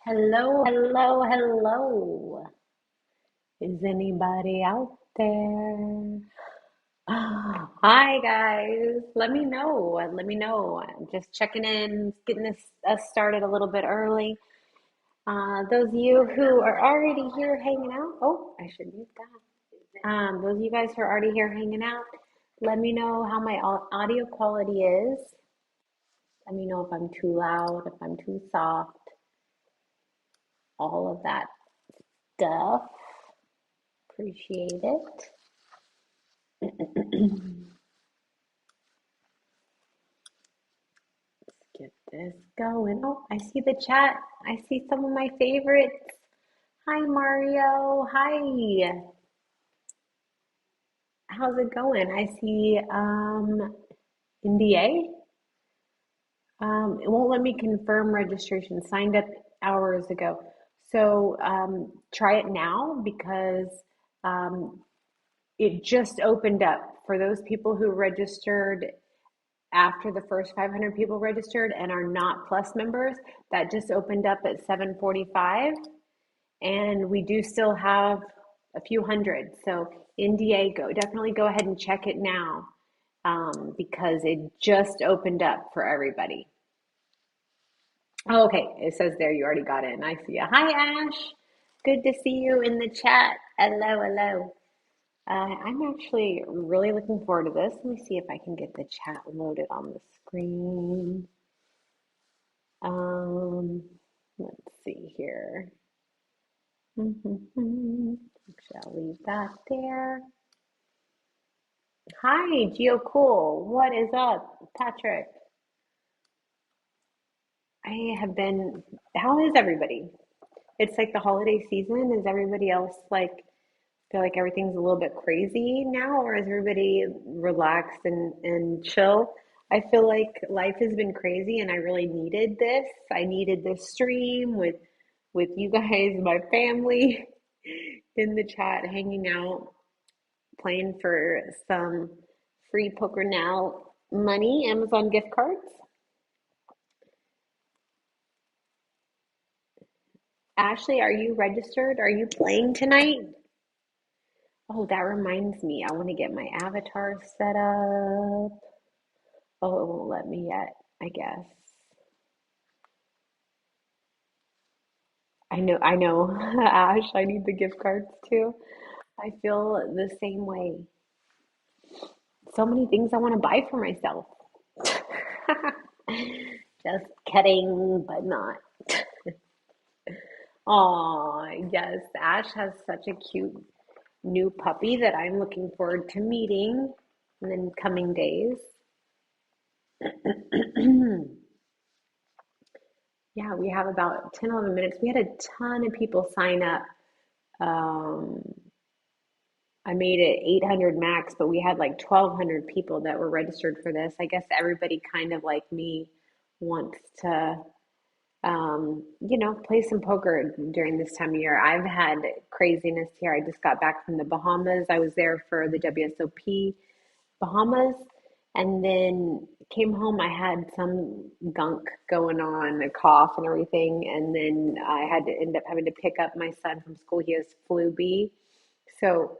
Hello, hello, hello. Is anybody out there? Hi, guys. Let me know. Let me know. I'm just checking in, getting us started a little bit early. Those of you who are already here hanging out, oh, I should mute that. Those of you guys who are already here hanging out, let me know how my audio quality is. Let me know if I'm too loud, if I'm too soft, all of that stuff. Appreciate it. Get this going. Oh, I see the chat. I see some of my favorites. Hi, Mario. Hi. How's it going? I see NDA. It won't let me confirm registration. Signed up hours ago. So try it now because um, it just opened up for those people who registered after the first 500 people registered and are not plus members. That just opened up at 7:45, and we do still have a few hundred. So NDA, definitely go ahead and check it now, because it just opened up for everybody. Oh, okay, it says there you already got in. I see you. Hi, Ash. Good to see you in the chat. Hello, hello. I'm actually really looking forward to this. Let me see if I can get the chat loaded on the screen. Um, let's see here. Actually, I'll leave that there. Hi, Geo Cool. What is up, Patrick? I have been. How is everybody? It's like the holiday season. Is everybody else like feel like everything's a little bit crazy now, or is everybody relaxed and chill? I feel like life has been crazy, and I really needed this. I needed this stream with you guys, my family, in the chat, hanging out, playing for some free PokerNow money, Amazon gift cards. Ashley, are you registered? Are you playing tonight? Oh, that reminds me. I want to get my avatar set up. Oh, it won't let me yet, I guess. I know, Ash, I need the gift cards too. I feel the same way. So many things I want to buy for myself. Just kidding, but not. Oh, yes, Ash has such a cute new puppy that I'm looking forward to meeting in the coming days. Yeah, we have about 10, 11 minutes. We had a ton of people sign up. Um, I made it 800 max, but we had like 1,200 people that were registered for this. I guess everybody kind of like me wants to, play some poker during this time of year. I've had craziness here. I just got back from the Bahamas. I was there for the WSOP Bahamas, and then came home. I had some gunk going on, a cough and everything, and then I had to end up having to pick up my son from school. He has flu B, so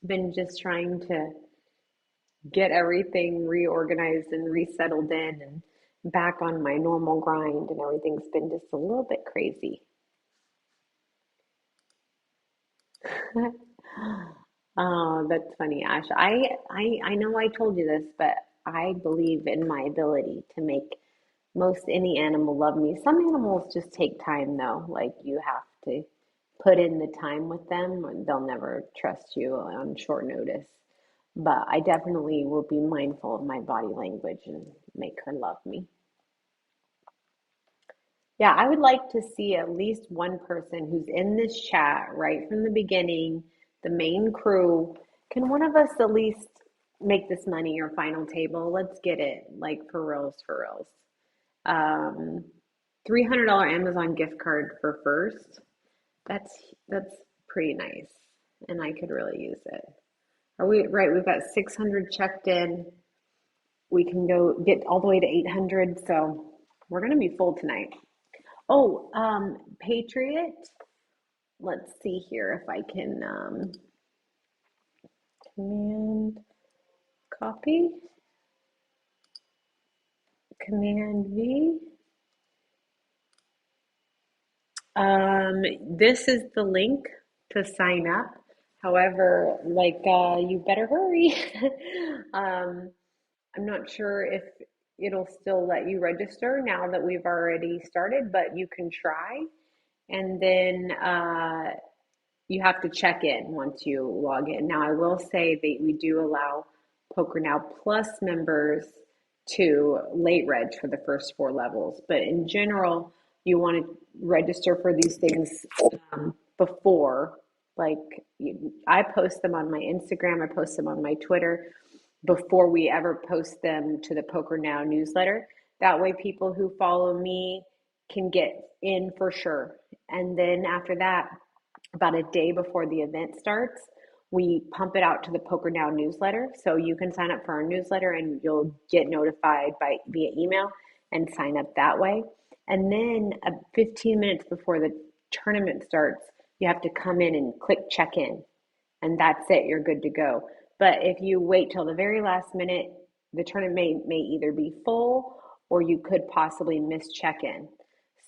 been just trying to get everything reorganized and resettled in and back on my normal grind, and everything's been just a little bit crazy. Oh, that's funny, Ash. I know I told you this, but I believe in my ability to make most any animal love me. Some animals just take time though. Like you have to put in the time with them, and they'll never trust you on short notice. But I definitely will be mindful of my body language and make her love me. Yeah, I would like to see at least one person who's in this chat right from the beginning, the main crew. Can one of us at least make this money your final table? Let's get it, like for reals, for reals. Um, $300 Amazon gift card for first. That's pretty nice, and I could really use it. Are we right? We've got 600 checked in. We can go get all the way to 800, so we're gonna be full tonight. Oh, Patriot. Let's see here if I can command copy, command V. This is the link to sign up. However, you better hurry. um, I'm not sure if it'll still let you register now that we've already started, but you can try. And then you have to check in once you log in. Now, I will say that we do allow PokerNow Plus members to late reg for the first four levels, but in general, you want to register for these things before. Like I post them on my Instagram, I post them on my Twitter before we ever post them to the PokerNow newsletter. That way, people who follow me can get in for sure. And then after that, about a day before the event starts, we pump it out to the PokerNow newsletter. So you can sign up for our newsletter and you'll get notified by via email and sign up that way. And then 15 minutes before the tournament starts, you have to come in and click check in, and that's it. You're good to go. But if you wait till the very last minute, the tournament may either be full or you could possibly miss check in.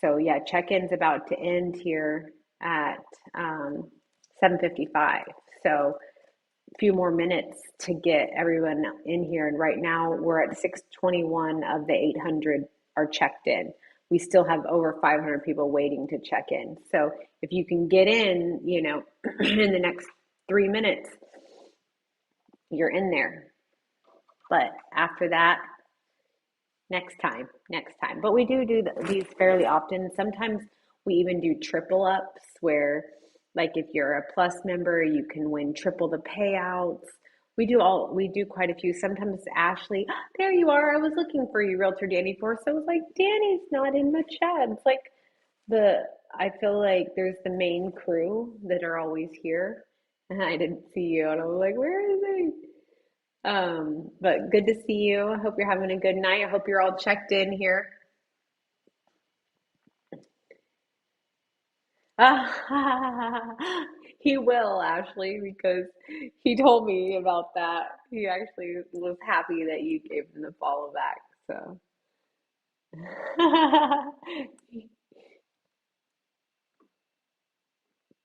So yeah, check in's about to end here at 7:55. So a few more minutes to get everyone in here. And right now we're at 621 of the 800 are checked in. We still have over 500 people waiting to check in. So if you can get in, in the next 3 minutes, you're in there. But after that, next time. But we do these fairly often. Sometimes we even do triple ups where, like, if you're a plus member, you can win triple the payouts. We do quite a few. Sometimes Ashley, there you are. I was looking for you, Realtor Danny Force. I was like, Danny's not in the chat. It's like the I feel like there's the main crew that are always here, and I didn't see you, and I was like, where is he? But good to see you. I hope you're having a good night. I hope you're all checked in here. He will, Ashley, because he told me about that. He actually was happy that you gave him the follow back. So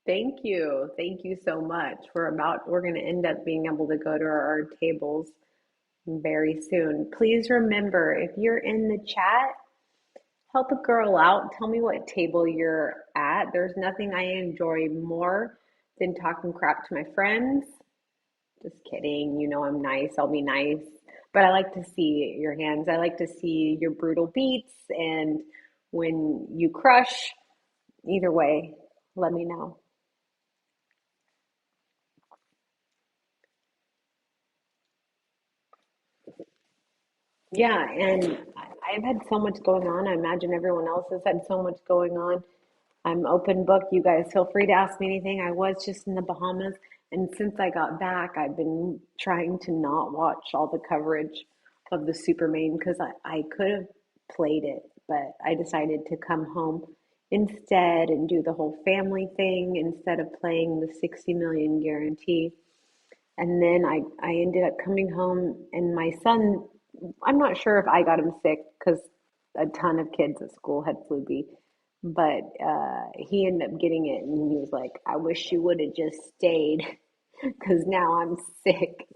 thank you. Thank you so much. We're going to end up being able to go to our tables very soon. Please remember, if you're in the chat, help a girl out. Tell me what table you're at. There's nothing I enjoy more than talking crap to my friends. Just kidding. You know I'm nice. I'll be nice. But I like to see your hands. I like to see your brutal beats and when you crush. Either way, let me know. Yeah, and I've had so much going on. I imagine everyone else has had so much going on. I'm open book. You guys feel free to ask me anything. I was just in the Bahamas, and since I got back, I've been trying to not watch all the coverage of the Supermain because I could have played it, but I decided to come home instead and do the whole family thing instead of playing the 60 million guarantee. And then I ended up coming home, and my son, I'm not sure if I got him sick because a ton of kids at school had flu B, but he ended up getting it, and he was like, I wish you would have just stayed because now I'm sick.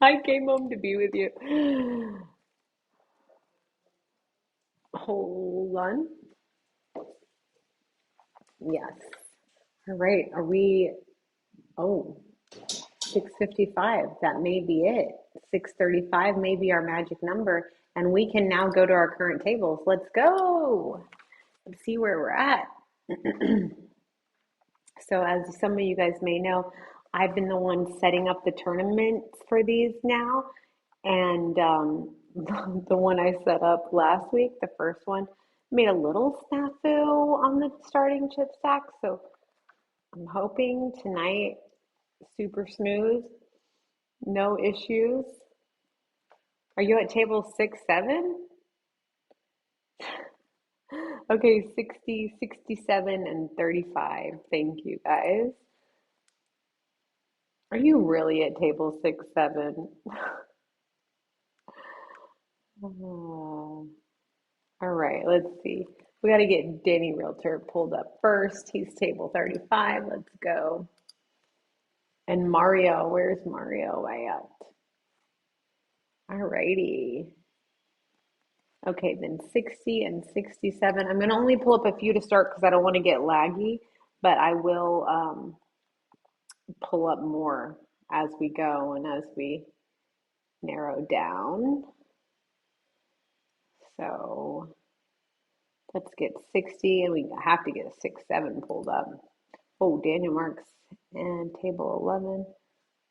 I came home to be with you. Hold on. Yes. All right. Are we? Oh, 6:55. That may be it. 6:35 may be our magic number. And we can now go to our current tables. Let's go. Let's see where we're at. So, as some of you guys may know, I've been the one setting up the tournaments for these now. And the one I set up last week, the first one, made a little snafu on the starting chip stack. So, I'm hoping tonight, super smooth, no issues. Are you at table 6, 7? Okay, 60, 67, and 35. Thank you, guys. Are you really at table 6, 7? Oh. All right, let's see. We got to get Danny Realtor pulled up first. He's table 35. Let's go. And Mario, where's Mario at? All righty. Okay, then 60 and 67. I'm going to only pull up a few to start because I don't want to get laggy, but I will pull up more as we go and as we narrow down. So let's get 60, and we have to get a 6, 7 pulled up. Oh, Daniel Marks and table 11.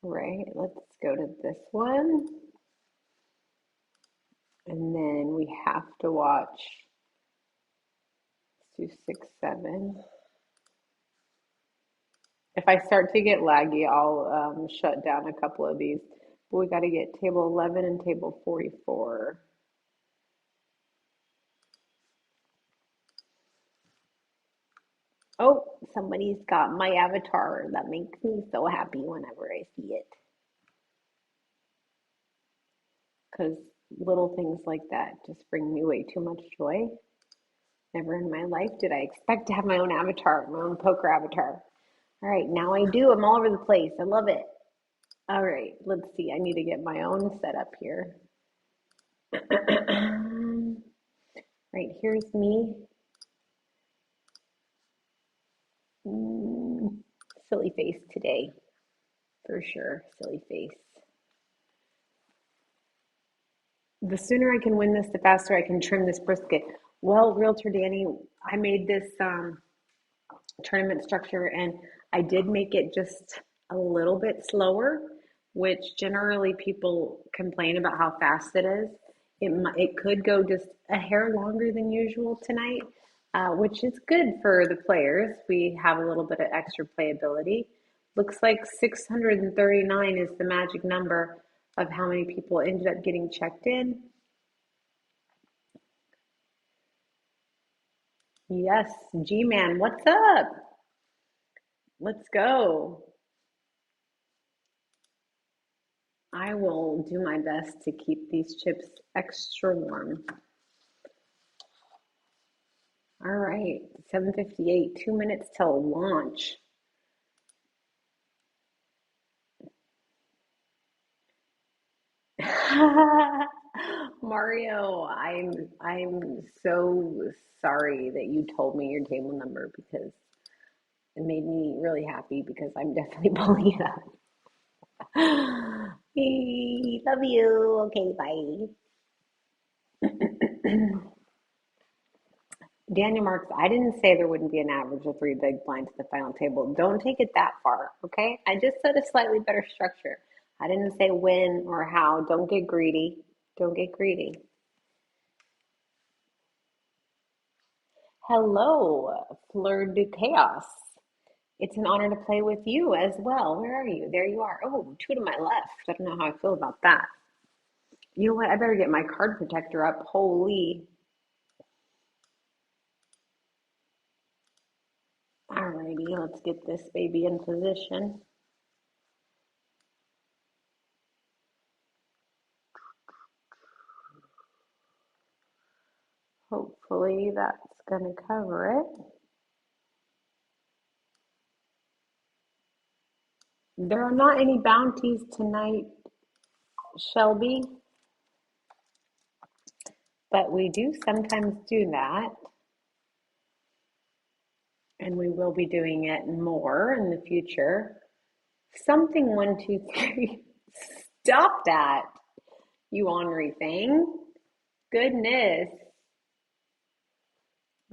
Right, let's go to this one. And then we have to watch. Let's do 6, 7. If I start to get laggy, I'll shut down a couple of these. But we got to get table 11 and table 44. Oh, somebody's got my avatar. That makes me so happy whenever I see it. Because little things like that just bring me way too much joy. Never in my life did I expect to have my own avatar, my own poker avatar. All right, now I do. I'm all over the place. I love it. All right, let's see. I need to get my own set up here. Right, here's me. Silly face today, for sure. Silly face. The sooner I can win this, the faster I can trim this brisket. Well, Realtor Danny, I made this tournament structure and I did make it just a little bit slower, which generally people complain about how fast it is. It could go just a hair longer than usual tonight, which is good for the players. We have a little bit of extra playability. Looks like 639 is the magic number of how many people ended up getting checked in. Yes, G-Man, what's up? Let's go. I will do my best to keep these chips extra warm. All right, 7:58, 2 minutes till launch. Mario, I'm so sorry that you told me your table number because it made me really happy because I'm definitely pulling it up. Love you. Okay, bye. Daniel Marks, I didn't say there wouldn't be an average of 3 big blinds at the final table. Don't take it that far, okay? I just said a slightly better structure. I didn't say when or how. Don't get greedy. Don't get greedy. Hello, Fleur du Chaos. It's an honor to play with you as well. Where are you? There you are. Oh, two to my left. I don't know how I feel about that. You know what? I better get my card protector up. Holy. Alrighty, let's get this baby in position. Hopefully that's going to cover it. There are not any bounties tonight, Shelby, but we do sometimes do that. And we will be doing it more in the future. Something 1, 2, 3. Stop that, you ornery thing. Goodness.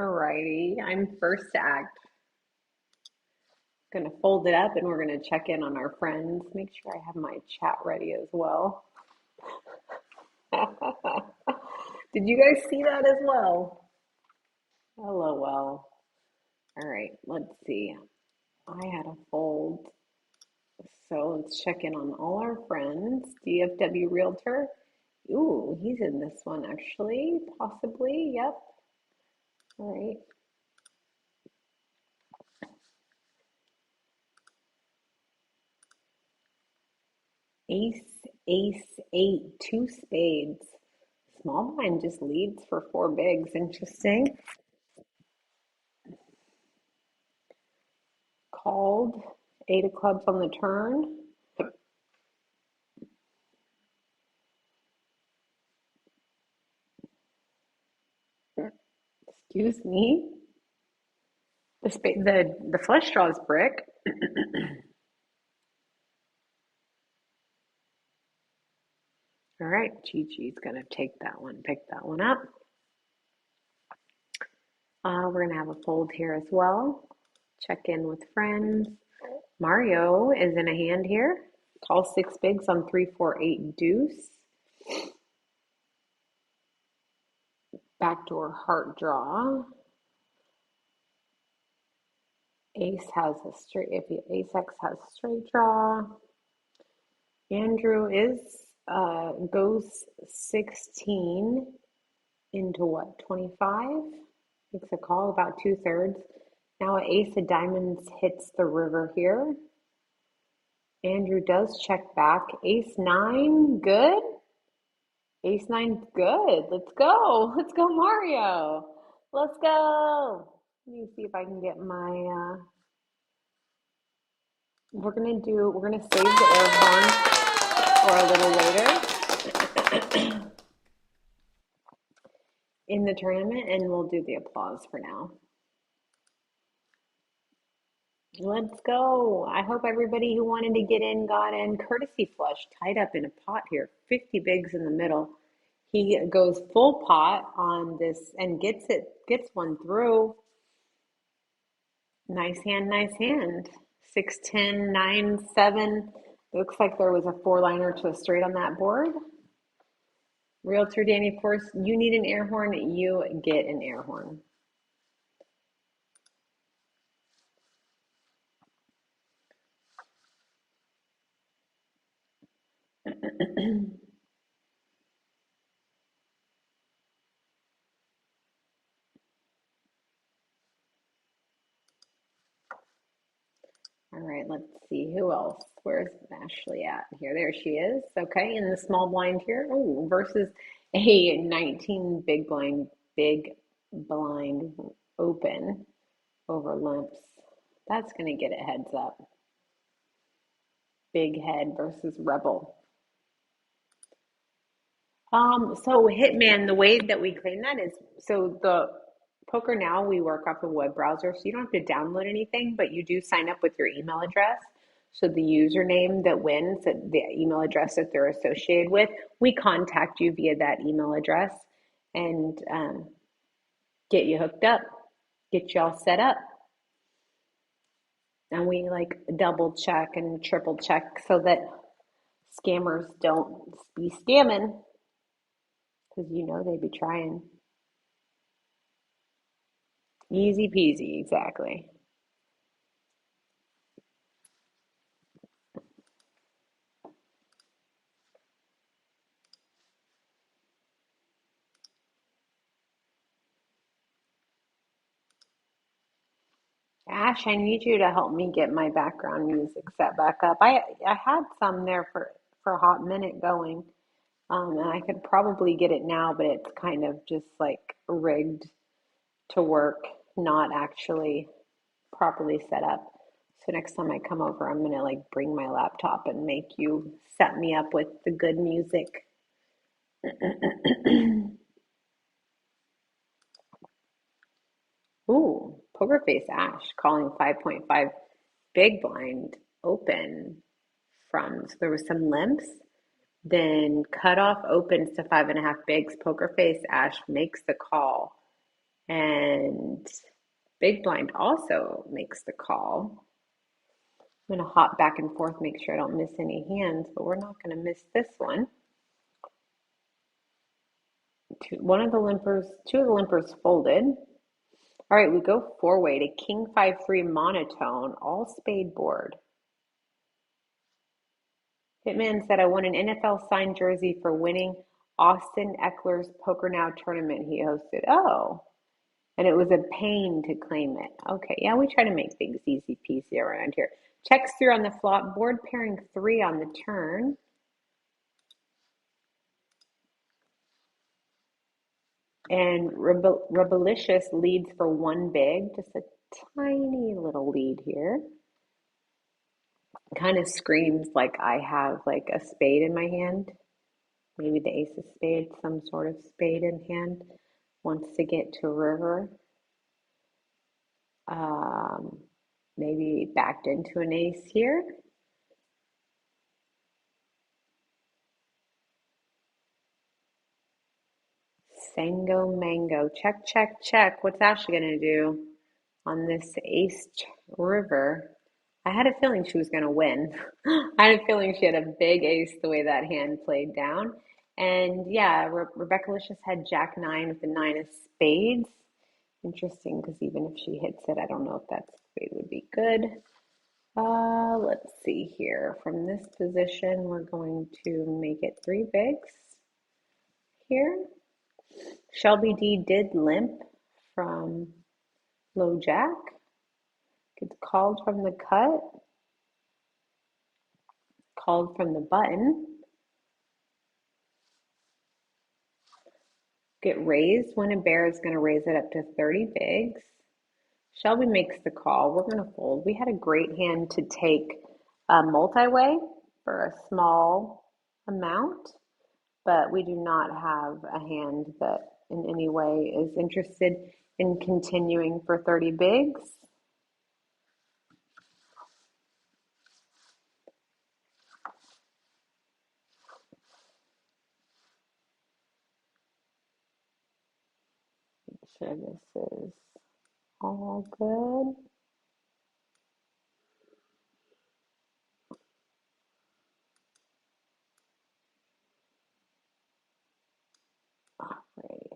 Alrighty, I'm first to act. Gonna fold it up and we're gonna check in on our friends. Make sure I have my chat ready as well. Did you guys see that as well? LOL. All right, let's see. I had a fold. So let's check in on all our friends. DFW Realtor. Ooh, he's in this one actually, possibly. Yep. All right. Ace, ace, eight, two spades. Small blind just leads for four bigs. Interesting. Called. Eight of clubs on the turn. Excuse me. The flush draws brick. All right, Chi-Chi's gonna take that one, pick that one up. We're gonna have a fold here as well. Check in with friends. Mario is in a hand here. Call six bigs on 3-4-8 deuce. Backdoor heart draw. Ace has a straight, if ace X has a straight draw. Andrew goes 16 into what, 25? Makes a call about 2/3. Now ace of diamonds hits the river here. Andrew does check back. Ace nine, good. Ace nine's good. Let's go. Let's go, Mario. Let's go. Let me see if I can get my we're gonna save the air horn for a little later in the tournament, and we'll do the applause for now. Let's go. I hope everybody who wanted to get in got in. Courtesy flush tied up in a pot here. 50 bigs in the middle. He goes full pot on this and gets one through. Nice hand, nice hand. 6, 10, 9, 7. Looks like there was a four-liner to a straight on that board. Realtor Danny, of course, you need an air horn, you get an air horn. All right, let's see who else. Where's Ashley at? Here, there she is. Okay, in the small blind here. Oh, versus a 19 big blind open over limps. That's gonna get it heads up. Big head versus rebel. So Hitman, the way that we claim that is, so the PokerNow, we work off a web browser, so you don't have to download anything, but you do sign up with your email address. So the username that wins, the email address that they're associated with, we contact you via that email address and get you hooked up, get you all set up. And we like double check and triple check so that scammers don't be scamming, because you know they be trying. Easy peasy, exactly. Ash, I need you to help me get my background music set back up. I had some there for a hot minute going, and I could probably get it now, but it's kind of just like rigged to work, not actually properly set up. So next time I come over, I'm gonna like bring my laptop and make you set me up with the good music. Ooh, poker face Ash calling 5.5 big blind open from, so there was some limps, then cutoff opens to 5.5 bigs. Poker face Ash makes the call, and big blind also makes the call. I'm gonna hop back and forth, make sure I don't miss any hands, but we're not gonna miss this one. Two of the limpers folded. All right, we go four-way to King 5-3 monotone, all spade board. Hitman said, I won an NFL signed jersey for winning Austin Eckler's PokerNow tournament he hosted. Oh, And it was a pain to claim it. Okay, yeah, we try to make things easy peasy around here. Checks through on the flop, board pairing 3 on the turn. And Rebelicious leads for 1 big, just a tiny little lead here. Kind of screams like I have like a spade in my hand. Maybe the ace of spades, some sort of spade in hand. Wants to get to a river. Um, Maybe backed into an ace here. Sango Mango. Check, check, check. What's Ashley going to do on this ace river? I had a feeling she was going to win. I had a feeling she had a big ace the way that hand played down. And yeah, Rebecca Licious had Jack 9 with the 9 of spades. Interesting, because even if she hits it, I don't know if that spade would be good. Let's see here. From this position, we're going to make it 3 bigs here. Shelby D did limp from low jack. Gets called from the cut. Called from the button. Get raised when a bear is going to raise it up to 30 bigs. Shelby makes the call. We're going to fold. We had a great hand to take a multi-way for a small amount, but we do not have a hand that in any way is interested in continuing for 30 bigs. Make sure this is all good. All right.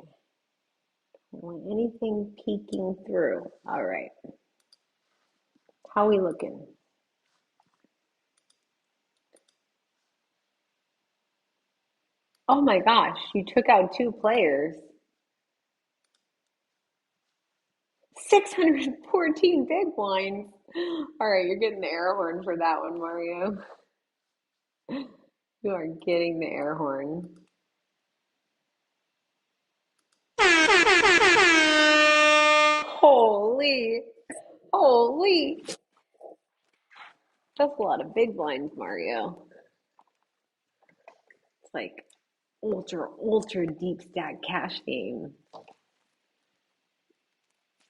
Don't want anything peeking through. All right. How we looking? Oh my gosh, you took out 2 players. 614 big blinds. All right, you're getting the air horn for that one, Mario. You are getting the air horn. Holy, holy. That's a lot of big blinds, Mario. It's like ultra deep stack cash game.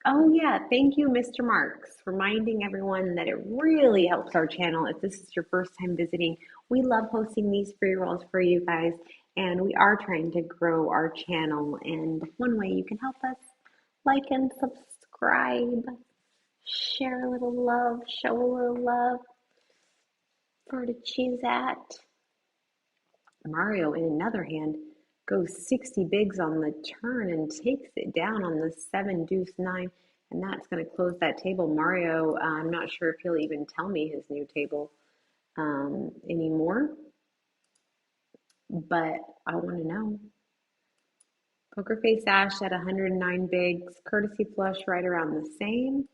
Oh yeah, thank you, Mr. Marks, reminding everyone that it really helps our channel if this is your first time visiting. We love hosting these free rolls for you guys, and we are trying to grow our channel. And one way you can help us, like and subscribe, share a little love, show a little love for the cheese at. Mario, in another hand, goes 60 bigs on the turn and takes it down on the 7 deuce 9, and that's going to close that table. Mario, I'm not sure if he'll even tell me his new table anymore, but I want to know. Poker Face Ash at 109 bigs, courtesy flush right around the same.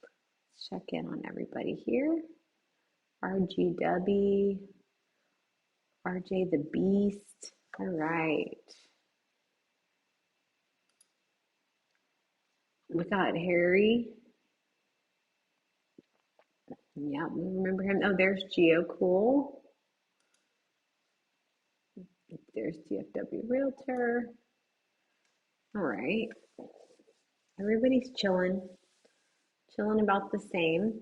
Let's check in on everybody here. RGW, RJ the Beast. All right. We got Harry. Yeah, we remember him. Oh, there's Geo Cool. There's DFW Realtor. All right. Everybody's chilling about the same.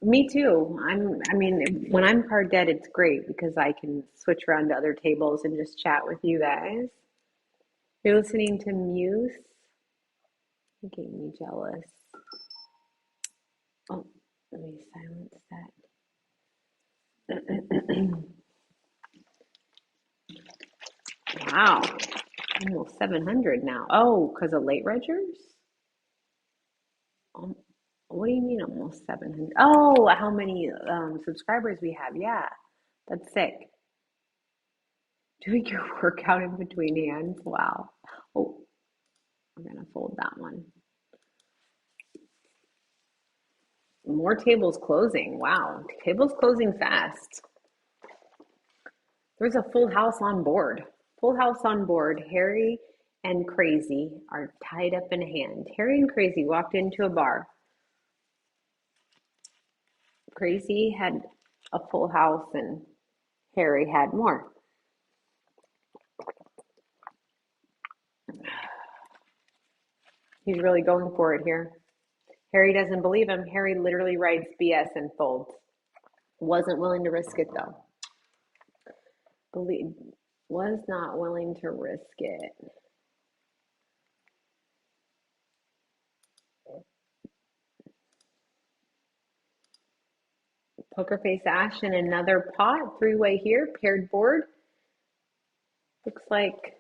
Me too. I mean, when I'm card dead, it's great because I can switch around to other tables and just chat with you guys. You're listening to Muse. It gave me jealous. Oh, let me silence that. Wow. Almost 700 now. Oh, because of late regers? What do you mean almost 700? Oh, how many subscribers we have. Yeah, that's sick. Doing your workout in between hands. Wow. Oh, I'm gonna fold that one. More tables closing. Wow. Tables closing fast. There's a full house on board. Full house on board. Harry and Crazy are tied up in a hand. Harry and Crazy walked into a bar. Crazy had a full house and Harry had more. He's really going for it here. Harry doesn't believe him. Harry literally writes BS and folds. Wasn't willing to risk it though. Was not willing to risk it. Poker face Ash in another pot. Three-way here. Paired board. Looks like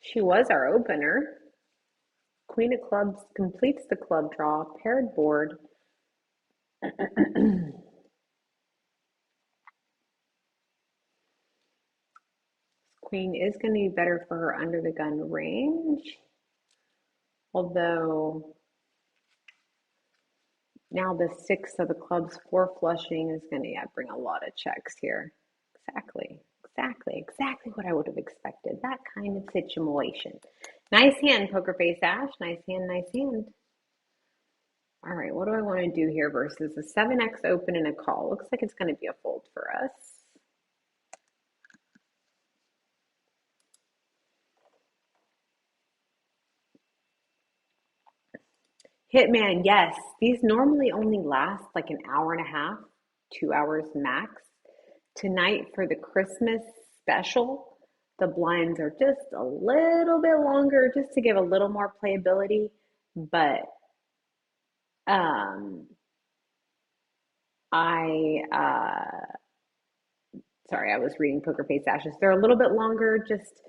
she was our opener. Queen of clubs completes the club draw. Paired board. Queen is going to be better for her under the gun range. Although now the six of the clubs, four flushing is going to bring a lot of checks here. Exactly what I would have expected. That kind of situation. Nice hand, Poker Face Ash. Nice hand. All right, what do I want to do here versus a 7x open and a call? Looks like it's going to be a fold for us. Hitman, yes. These normally only last like an hour and a half, 2 hours max. Tonight for the Christmas special, the blinds are just a little bit longer just to give a little more playability. But sorry, I was reading Poker Face Ashes. They're a little bit longer, just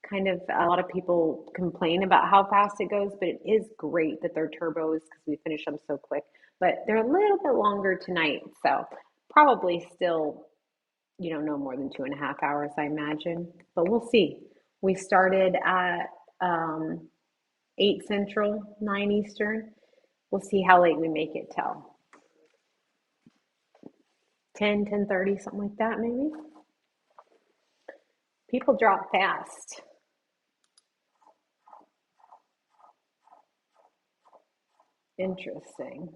kind of a lot of people complain about how fast it goes, but it is great that they're turbos because we finish them so quick. But they're a little bit longer tonight, so probably still, no more than 2.5 hours, I imagine. But we'll see. We started at 8 Central, 9 Eastern. We'll see how late we make it till 10, 10:30, something like that, maybe. People drop fast. Interesting.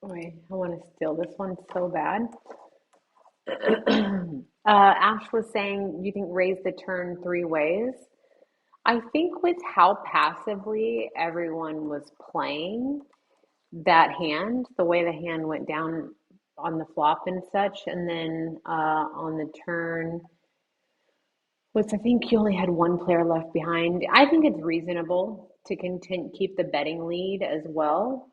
Wait, I want to steal this one so bad. Ash was saying, you think raise the turn three ways? I think with how passively everyone was playing that hand, the way the hand went down on the flop and such, and then on the turn, which I think you only had one player left behind. I think it's reasonable to keep the betting lead as well,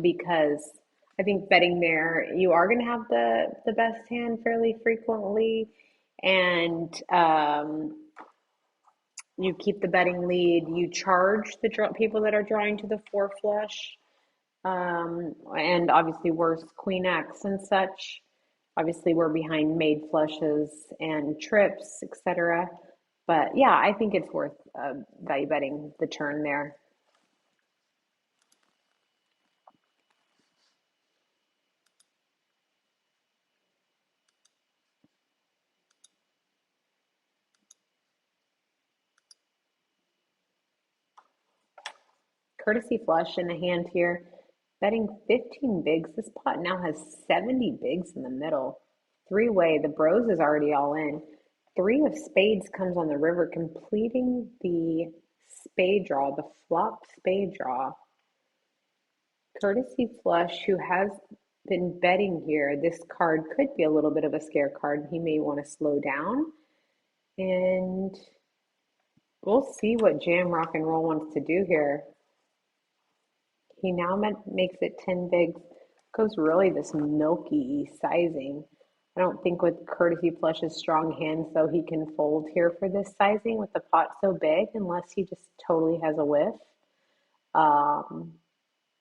because I think betting there, you are going to have the best hand fairly frequently, and you keep the betting lead. You charge the people that are drawing to the four flush, and obviously worse Queen X and such. Obviously, we're behind made flushes and trips, etc. But yeah, I think it's worth value betting the turn there. Courtesy flush in the hand here. Betting 15 bigs. This pot now has 70 bigs in the middle. Three-way. The bros is already all in. Three of spades comes on the river, completing the spade draw, the flop spade draw. Courtesy flush, who has been betting here. This card could be a little bit of a scare card. He may want to slow down, and we'll see what Jam Rock and Roll wants to do here. He now makes it 10 bigs. Goes really this milky sizing. I don't think with Courtesy Flush's strong hands, though, he can fold here for this sizing with the pot so big, unless he just totally has a whiff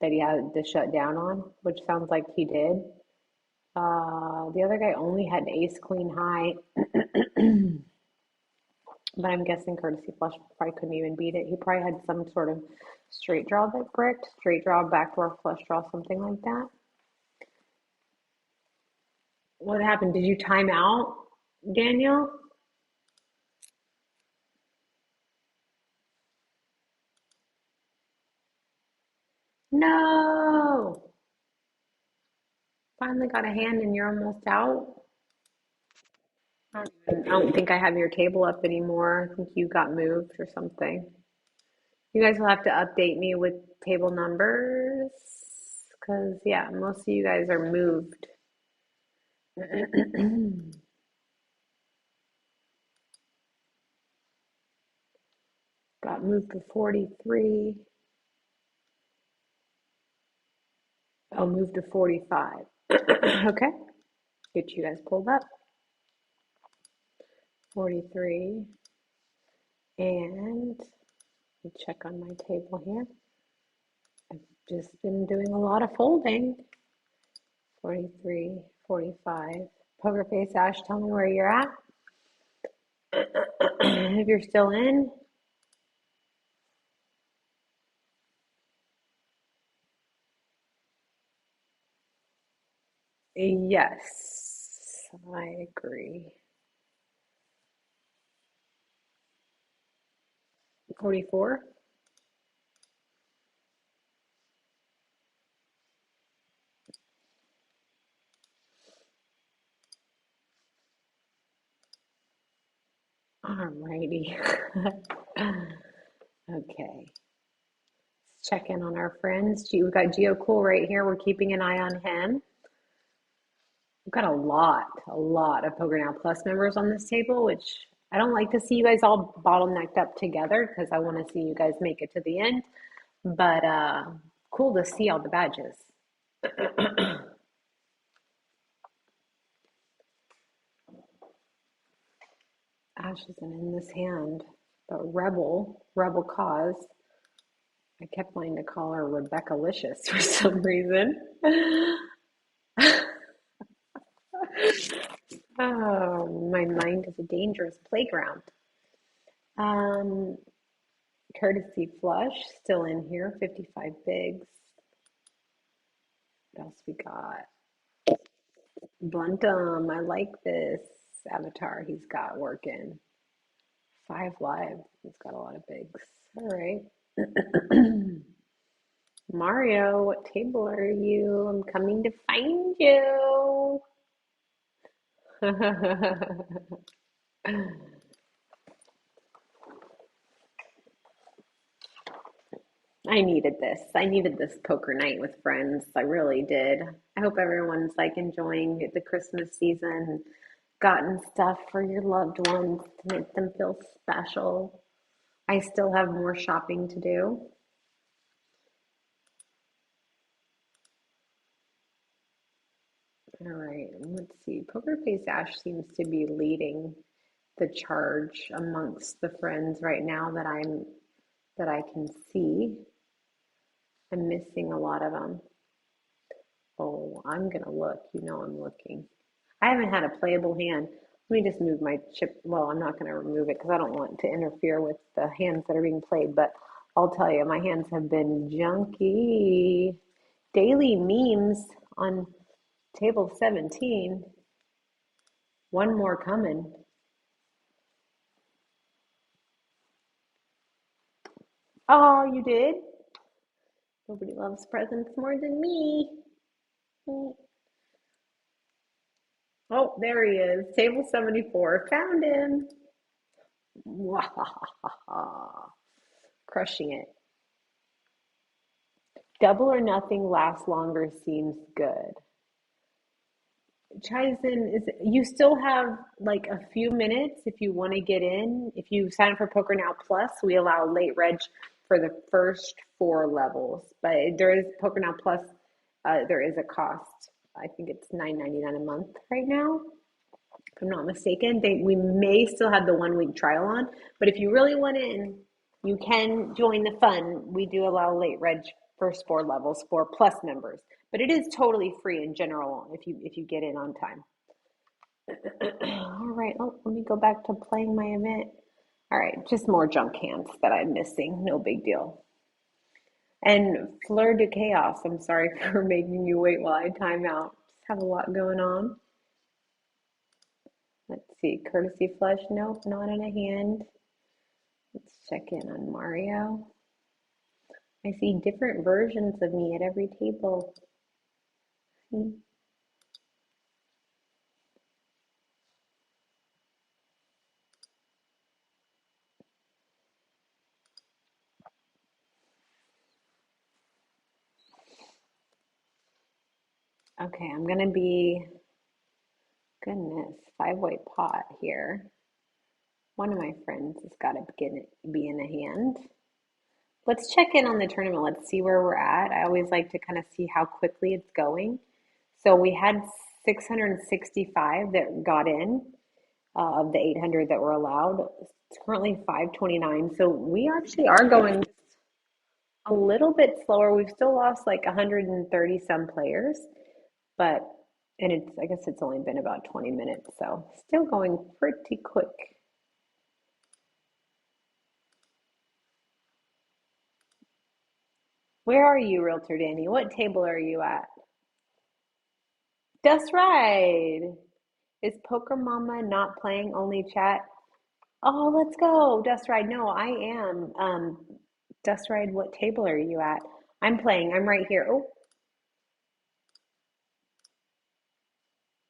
that he had to shut down on, which sounds like he did. The other guy only had ace queen high, but I'm guessing Courtesy Flush probably couldn't even beat it. He probably had some sort of straight draw that bricked, straight draw, backdoor flush draw, something like that. What happened? Did you time out, Daniel? No! Finally got a hand and you're almost out. I don't think I have your table up anymore. I think you got moved or something. You guys will have to update me with table numbers because, yeah, most of you guys are moved. Got moved to 43. I'll move to 45. Okay, get you guys pulled up. 43. And check on my table here. I've just been doing a lot of folding. 43, 45. Poker Face Ash, tell me where you're at. If you're still in. Yes, I agree. 44. Alrighty. Okay. Let's check in on our friends. We've got Geo Cool right here. We're keeping an eye on him. We've got a lot of PokerNow Plus members on this table, which I don't like to see you guys all bottlenecked up together because I want to see you guys make it to the end. But cool to see all the badges. Ash isn't in this hand, but Rebel Cause. I kept wanting to call her Rebecca Licious for some reason. Oh, my mind is a dangerous playground. Um, Courtesy Flush still in here, 55 bigs. What else we got? Bluntum, I like this avatar he's got working. 5 live, he's got a lot of bigs. All right. Mario, what table are you? I'm coming to find you. I needed this. I needed this poker night with friends. I really did. I hope everyone's like enjoying the Christmas season, gotten stuff for your loved ones to make them feel special. I still have more shopping to do. All right, let's see. Poker Face Ash seems to be leading the charge amongst the friends right now that I can see. I'm missing a lot of them. Oh, I'm gonna look. You know I'm looking. I haven't had a playable hand. Let me just move my chip. Well, I'm not gonna remove it because I don't want to interfere with the hands that are being played, but I'll tell you, my hands have been junky. Daily memes on table 17. One more coming. Oh, you did? Nobody loves presents more than me. Oh, there he is. Table 74. Found him. Crushing it. Double or nothing lasts longer seems good. Chisen is you still have like a few minutes if you want to get in. If you sign up for PokerNow Plus, we allow late reg for the first four levels. But there is PokerNow Plus, there is a cost. I think it's $9.99 a month right now, if I'm not mistaken. We may still have the 1 week trial on, but if you really want in, you can join the fun. We do allow late reg first four levels for Plus members, but it is totally free in general if you get in on time. All right. Oh, let me go back to playing my event. All right, just more junk hands that I'm missing. No big deal. And Fleur de Chaos. I'm sorry for making you wait while I time out. Just have a lot going on. Let's see. Courtesy flush. Nope, not in a hand. Let's check in on Mario. I see different versions of me at every table. Okay, I'm gonna be, goodness, 5 white pot here. One of my friends has got to be in a hand. Let's check in on the tournament. Let's see where we're at. I always like to kind of see how quickly it's going. So we had 665 that got in of the 800 that were allowed. It's currently 529. So we actually are going a little bit slower. We've still lost like 130 some players, but, and I guess it's only been about 20 minutes. So still going pretty quick. Where are you, Realtor Danny? What table are you at? That's right. Is PokerMommaa not playing, only chat? Oh, let's go. Dust Ride. No, I am. Dust Ride, what table are you at? I'm playing. I'm right here. Oh,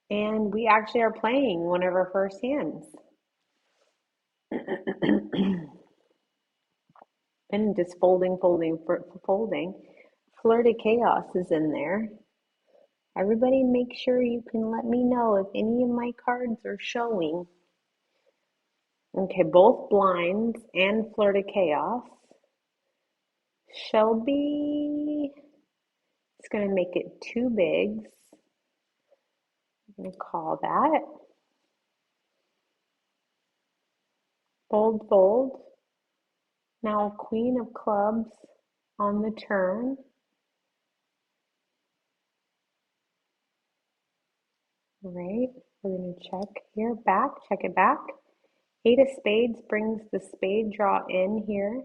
and we actually are playing one of our first hands. And just folding, folding, folding. Fleur de Chaos is in there. Everybody make sure you can let me know if any of my cards are showing. Okay, both blinds and Fleur de Chaos. Shelby is going to make it two bigs. I'm going to call that. Fold, fold. Now Queen of Clubs on the turn. All right, we're going to check here, back, check it back. Eight of Spades brings the spade draw in here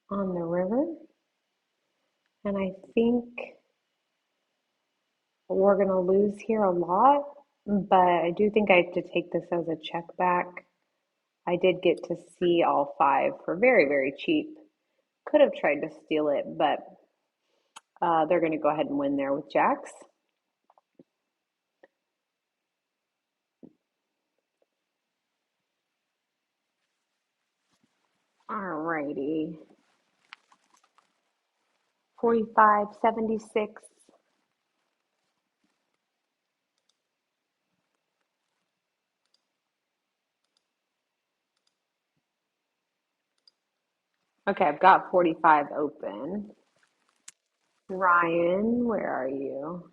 on the river. And I think we're going to lose here a lot, but I do think I have to take this as a check back. I did get to see all five for very, very cheap. Could have tried to steal it, but they're going to go ahead and win there with jacks. All righty. 45, 76. Okay, I've got 45 open. Ryan, where are you?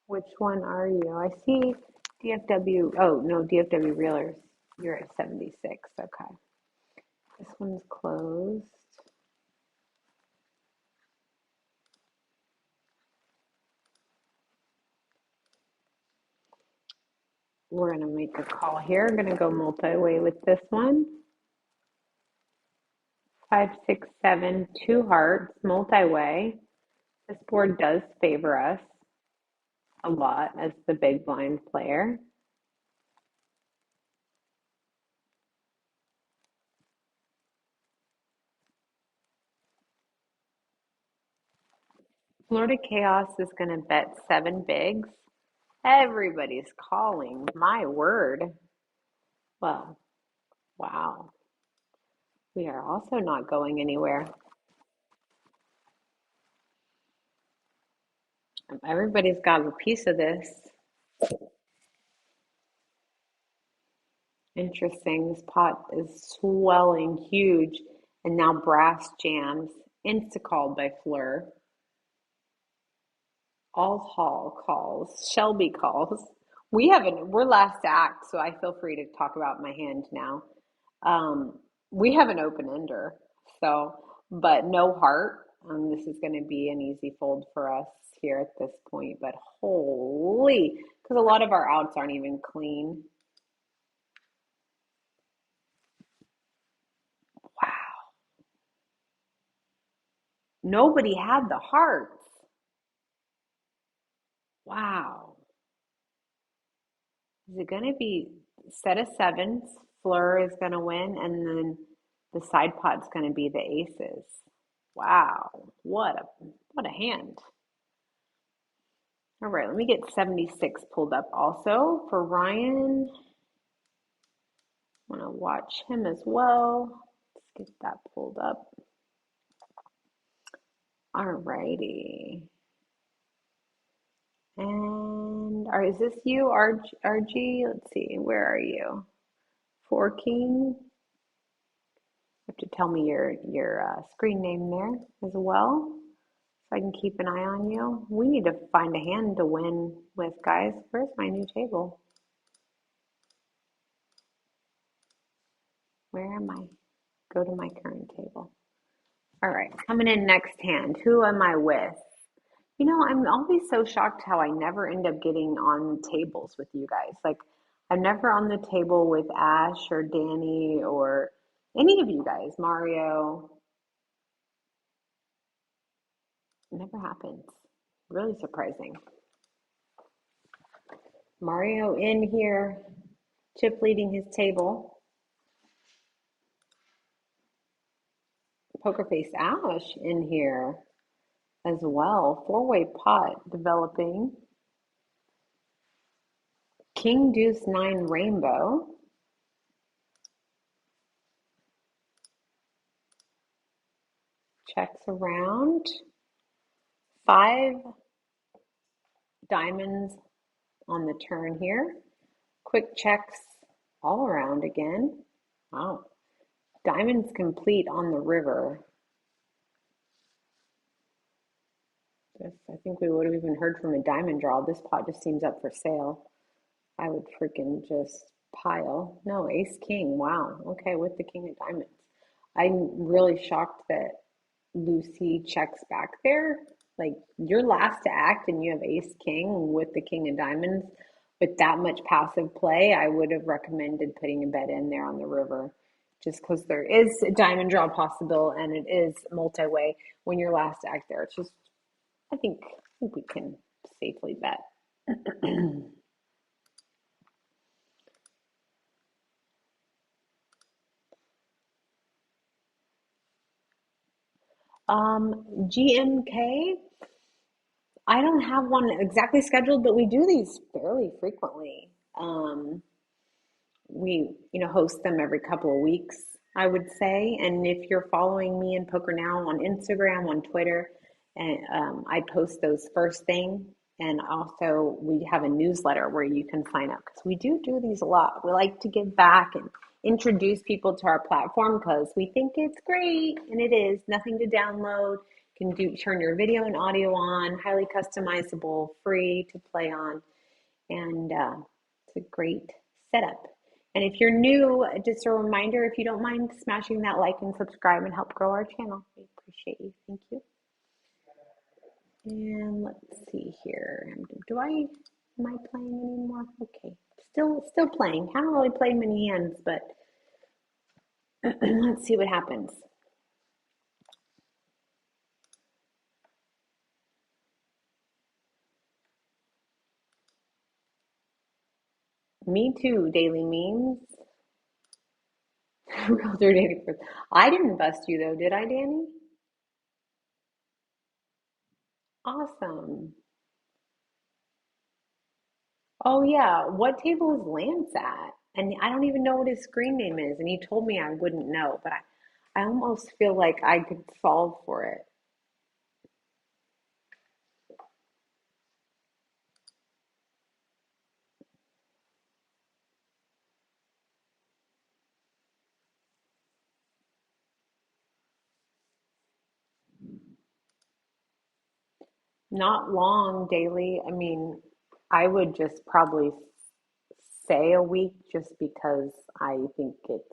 Which one are you? I see DFW. Oh, no, DFW Realers. You're at 76. Okay. This one's closed. We're going to make a call here. I'm going to go multi-way with this one. 5, 6, 7, 2 hearts, multi-way. This board does favor us a lot as the big blind player. Florida Chaos is going to bet 7 bigs. Everybody's calling. My word. Well, wow. We are also not going anywhere. Everybody's got a piece of this. Interesting. This pot is swelling huge, and now brass jams. Insta called by Fleur. All Hall calls. Shelby calls. We're last to act, so I feel free to talk about my hand now. We have an open ender, so, but no heart. This is going to be an easy fold for us here at this point, but holy, because a lot of our outs aren't even clean. Wow. Nobody had the hearts. Wow. Is it going to be set of sevens? Fleur is going to win, and then the side pot's going to be the aces. Wow, what a hand. All right, let me get 76 pulled up also for Ryan. I want to watch him as well. Let's get that pulled up. All righty. And is this you, RG? Let's see, where are you? Four King. You have to tell me your screen name there as well, so I can keep an eye on you. We need to find a hand to win with, guys. Where's my new table? Where am I? Go to my current table. All right, coming in next hand. Who am I with? You know, I'm always so shocked how I never end up getting on tables with you guys. Like, I'm never on the table with Ash or Danny or any of you guys, Mario. It never happens. Really surprising. Mario in here, Chip leading his table. Poker Face Ash in here as well. Four-way pot developing. King Deuce 9 Rainbow. Checks around. 5 diamonds on the turn here. Quick checks all around again. Wow. Diamonds complete on the river. I think we would have even heard from a diamond draw. This pot just seems up for sale. I would freaking just pile. No, ace king. Wow. Okay, with the king of diamonds. I'm really shocked that Lucy checks back there. Like, you're last to act and you have ace king with the king of diamonds. With that much passive play, I would have recommended putting a bet in there on the river, just because there is a diamond draw possible and it is multi-way when you're last to act there. It's just, I think we can safely bet. GMK, I don't have one exactly scheduled, but we do these fairly frequently. We, host them every couple of weeks, I would say. And if you're following me in PokerNow on Instagram, on Twitter, and I post those first thing. And also, we have a newsletter where you can sign up, because we do these a lot. We like to give back and introduce people to our platform because we think it's great, and it is. Nothing to download. You can turn your video and audio on, highly customizable, free to play on, and it's a great setup. And if you're new, just a reminder, if you don't mind smashing that like and subscribe and help grow our channel, we appreciate you. Thank you. And let's see here. Am I playing anymore? Okay, still playing. Haven't really played many hands, but let's see what happens. Me too, daily memes. Realtor Danny. I didn't bust you though, did I, Danny? Awesome. Oh yeah, what table is Lance at? And I don't even know what his screen name is. And he told me I wouldn't know, but I almost feel like I could solve for it. Not long daily. I mean, I would just probably say a week just because I think it's,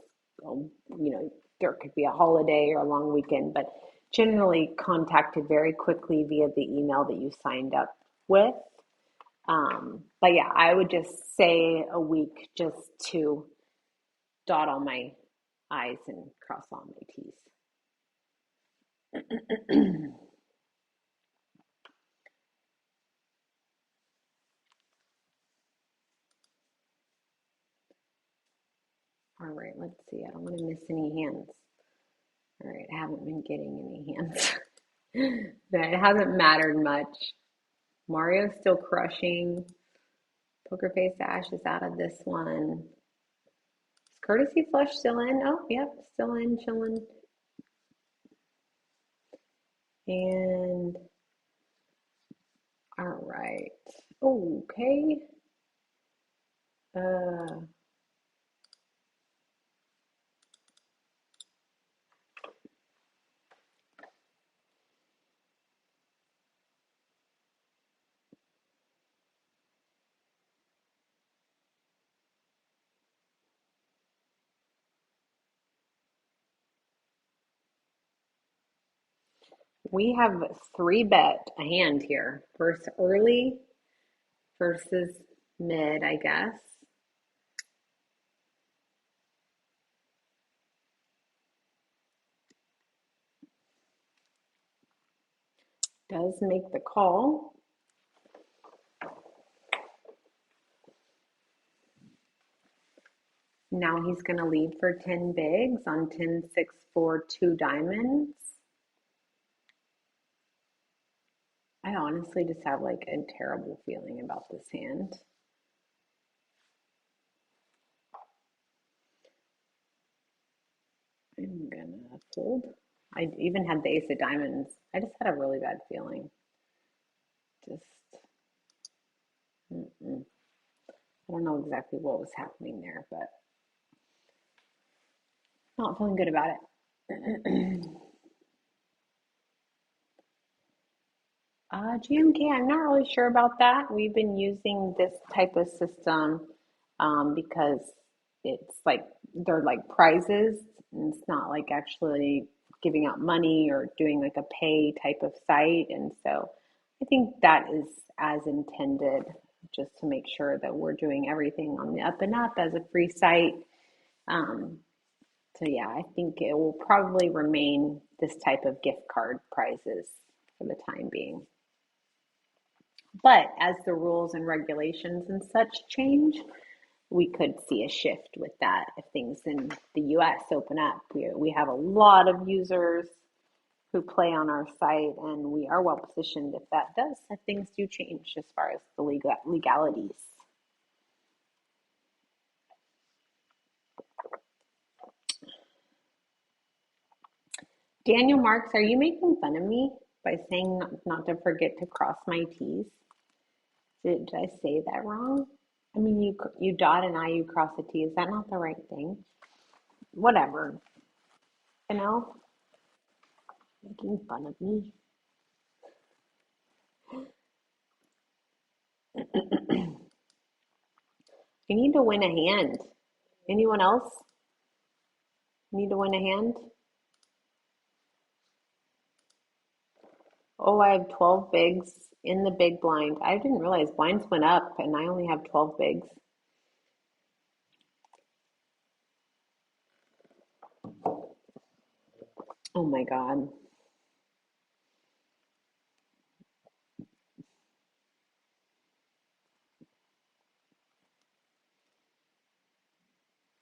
there could be a holiday or a long weekend, but generally contacted very quickly via the email that you signed up with. But yeah, I would just say a week just to dot all my I's and cross all my T's. All right, let's see. I don't want to miss any hands. All right, I haven't been getting any hands. But it hasn't mattered much. Mario's still crushing. Poker Face Ash is out of this one. Is Courtesy Flush still in? Oh, yep, still in, chilling. And all right. Okay. Uh, we have three bet a hand here. First early versus mid, I guess. Does make the call. Now he's going to lead for 10 bigs on 10, 6, 4, 2 diamonds. I honestly just have like a terrible feeling about this hand. I'm gonna fold. I even had the ace of diamonds. I just had a really bad feeling. Just, I don't know exactly what was happening there, but not feeling good about it. GMK, I'm not really sure about that. We've been using this type of system because it's like they're like prizes, and it's not like actually giving out money or doing like a pay type of site. And so I think that is as intended, just to make sure that we're doing everything on the up and up as a free site. Um, so yeah, I think it will probably remain this type of gift card prizes for the time being. But as the rules and regulations and such change, we could see a shift with that if things in the US open up. We have a lot of users who play on our site, and we are well positioned if that does, if things do change as far as the legalities. Daniel Marks, are you making fun of me by saying not to forget to cross my T's? Did I say that wrong? I mean, you dot an I, you cross a T. Is that not the right thing? Whatever. You know, making fun of me. I need to win a hand. Anyone else need to win a hand? Oh, I have 12 bigs in the big blind. I didn't realize blinds went up and I only have 12 bigs. Oh my God.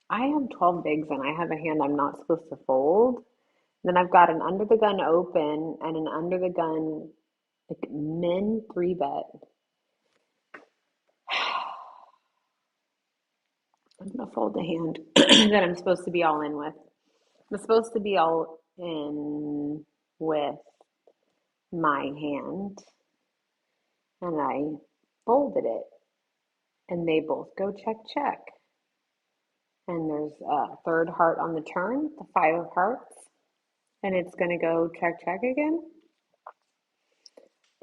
I have 12 bigs and I have a hand I'm not supposed to fold. Then I've got an under the gun open and an under the gun like min three bet. I'm gonna fold the hand that I'm supposed to be all in with. I'm supposed to be all in with my hand, and I folded it, and they both go check, check. And there's a third heart on the turn, the five of hearts, and it's going to go check, check again.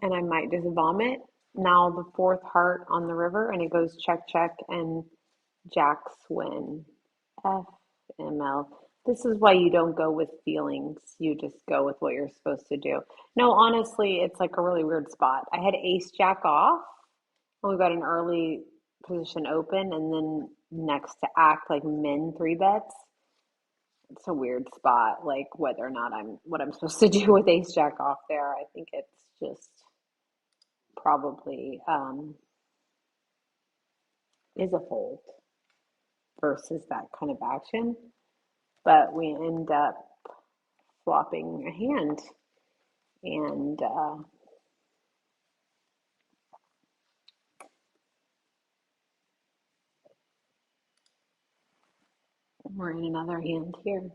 and I might just vomit. Now the fourth heart on the river, and it goes check, check, and jacks win. FML. This is why you don't go with feelings. You just go with what you're supposed to do. No, honestly, it's like a really weird spot. I had ace jack off, and we got an early position open, and then next to act like min three bets. It's a weird spot, like whether or not I'm supposed to do with ace jack off there. I think it's just probably is a fold versus that kind of action. But we end up flopping a hand, and we're in another hand here.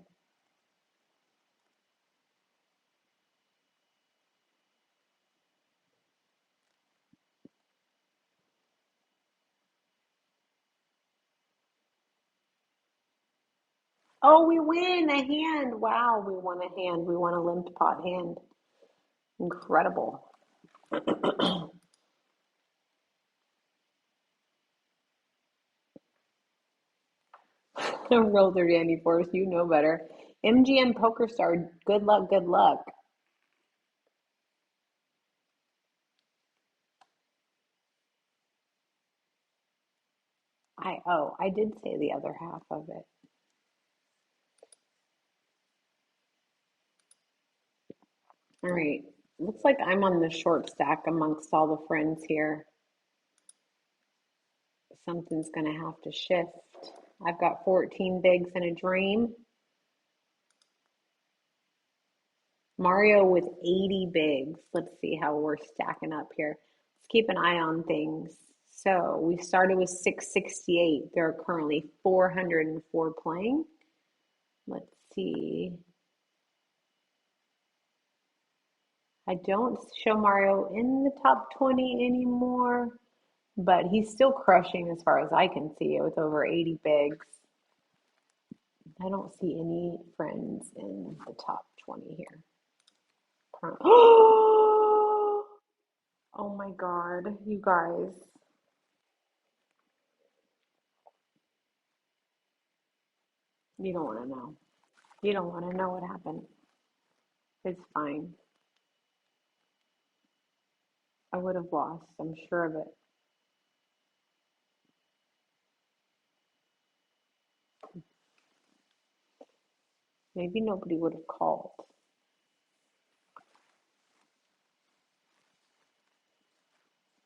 Oh, we win a hand. Wow, we won a hand. We won a limped pot hand. Incredible. Roll their dandy force. You know better. MGM Poker Star. Good luck. Good luck. I did say the other half of it. All right. Looks like I'm on the short stack amongst all the friends here. Something's going to have to shift. I've got 14 bigs and a dream. Mario with 80 bigs. Let's see how we're stacking up here. Let's keep an eye on things. So we started with 668. There are currently 404 playing. Let's see. I don't show Mario in the top 20 anymore, but he's still crushing as far as I can see with over 80 bigs. I don't see any friends in the top 20 here. Oh my God, you guys. You don't want to know. You don't want to know what happened. It's fine. I would have lost. I'm sure of it. Maybe nobody would have called.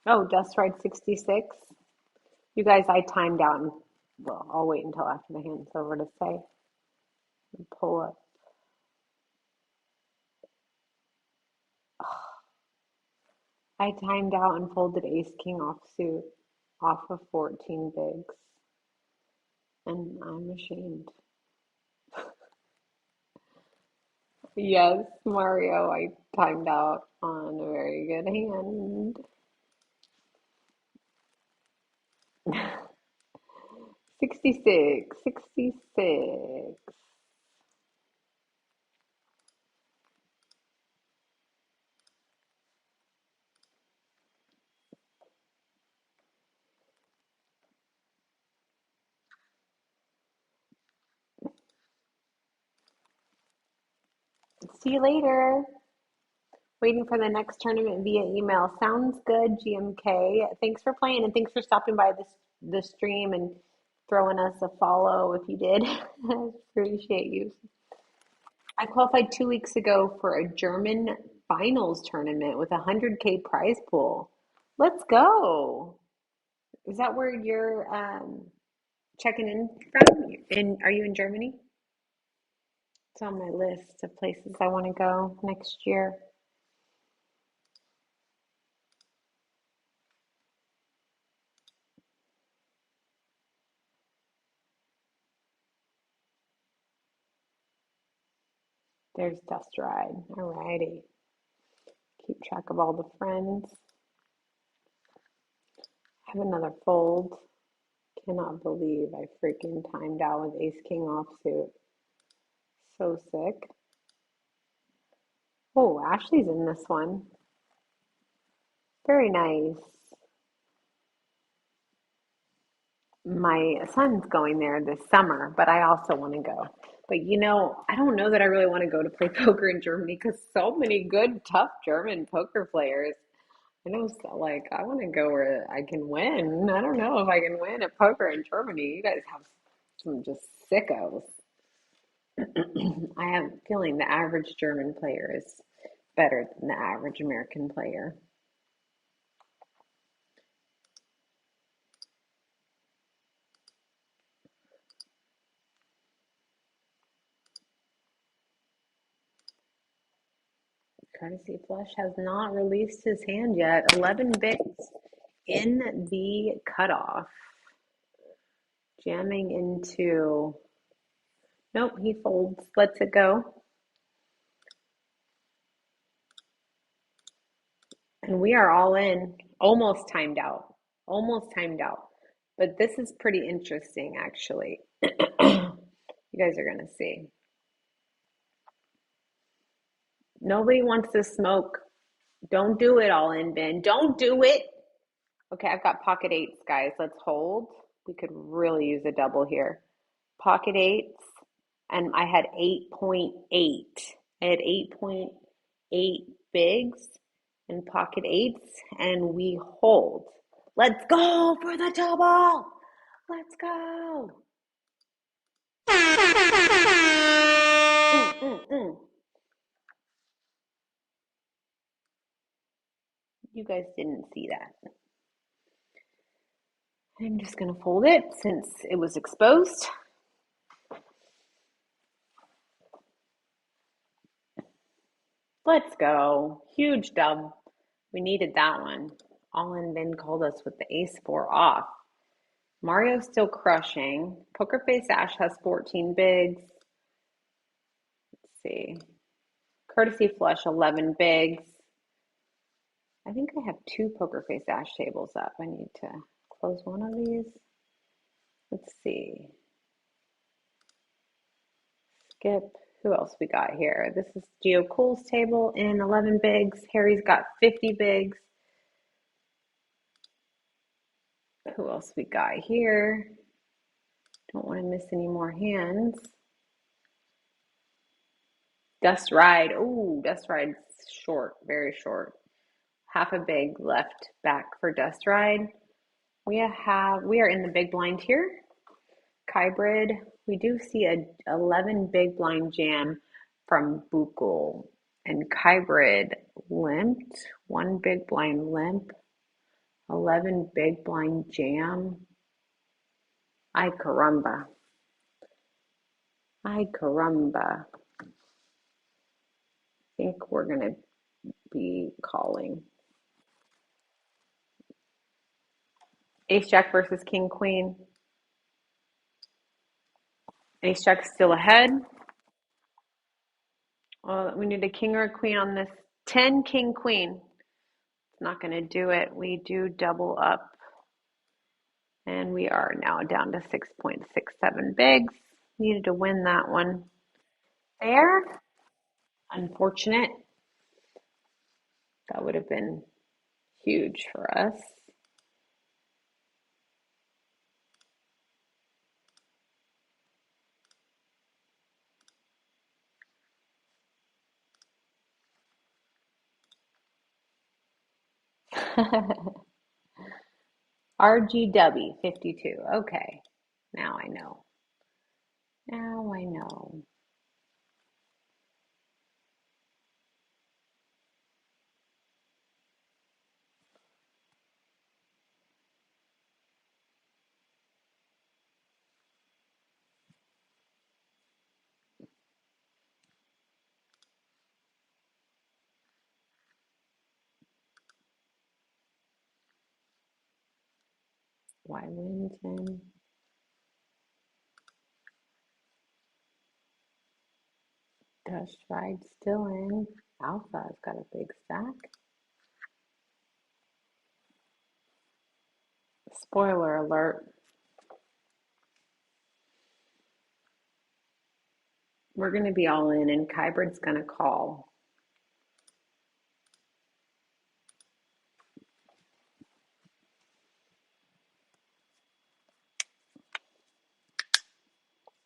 Oh, Dust Ride 66. You guys, I timed out. And, well, I'll wait until after the hand's over to say. And pull up. I timed out and folded Ace King off suit off of 14 bigs. And I'm ashamed. Yes, Mario, I timed out on a very good hand. 66, 66. See you later. Waiting for the next tournament via email. Sounds good, GMK. Thanks for playing and thanks for stopping by the stream and throwing us a follow if you did. Appreciate you. I qualified 2 weeks ago for a German finals tournament with a 100K prize pool. Let's go. Is that where you're checking in from? Are you in Germany? It's on my list of places I want to go next year. There's Dust Ride. Alrighty. Keep track of all the friends. Have another fold. Cannot believe I freaking timed out with Ace King offsuit. So sick. Oh, Ashley's in this one. Very nice. My son's going there this summer, but I also want to go. But I don't know that I really want to go to play poker in Germany because so many good, tough German poker players. I know, so, like, I want to go where I can win. I don't know if I can win at poker in Germany. You guys have some just sickos. I have a feeling the average German player is better than the average American player. Courtesy Flush has not released his hand yet. 11 bigs in the cutoff. Jamming into, nope, he folds, lets it go. And we are all in, almost timed out, almost timed out. But this is pretty interesting, actually. You guys are going to see. Nobody wants to smoke. Don't do it, all in, Ben. Don't do it. Okay, I've got pocket eights, guys. Let's hold. We could really use a double here. Pocket eights, and I had 8.8. I had 8.8 bigs and pocket eights, and we hold. Let's go for the double. Let's go. You guys didn't see that. I'm just going to fold it since it was exposed. Let's go. Huge dub. We needed that one. All in Ben called us with the ace-4 off. Mario's still crushing. Poker Face Ash has 14 bigs. Let's see. Courtesy Flush, 11 bigs. I think I have 2 Poker Face Ash tables up. I need to close one of these. Let's see. Skip. Who else we got here? This is Geo Cool's table in 11 bigs. Harry's got 50 bigs. Who else we got here? Don't want to miss any more hands. Dust Ride. Ooh, Dust Ride's short, very short. Half a big left back for Dust Ride. We are in the big blind here. Hybrid. We do see a 11 big blind jam from Buchel, and Hybrid limped. 1 big blind limp. 11 big blind jam. Ay caramba. Ay caramba. I think we're going to be calling. Ace Jack versus King Queen. Ace Jack's still ahead. Well, we need a king or a queen on this. 10 King Queen. It's not going to do it. We do double up. And we are now down to 6.67 bigs. Needed to win that one. There. Unfortunate. That would have been huge for us. RGW 52. Okay. Now I know. Now I know. Why wins in? Dust Ride still in. Alpha's got a big stack. Spoiler alert. We're going to be all in, and Kybrid's going to call.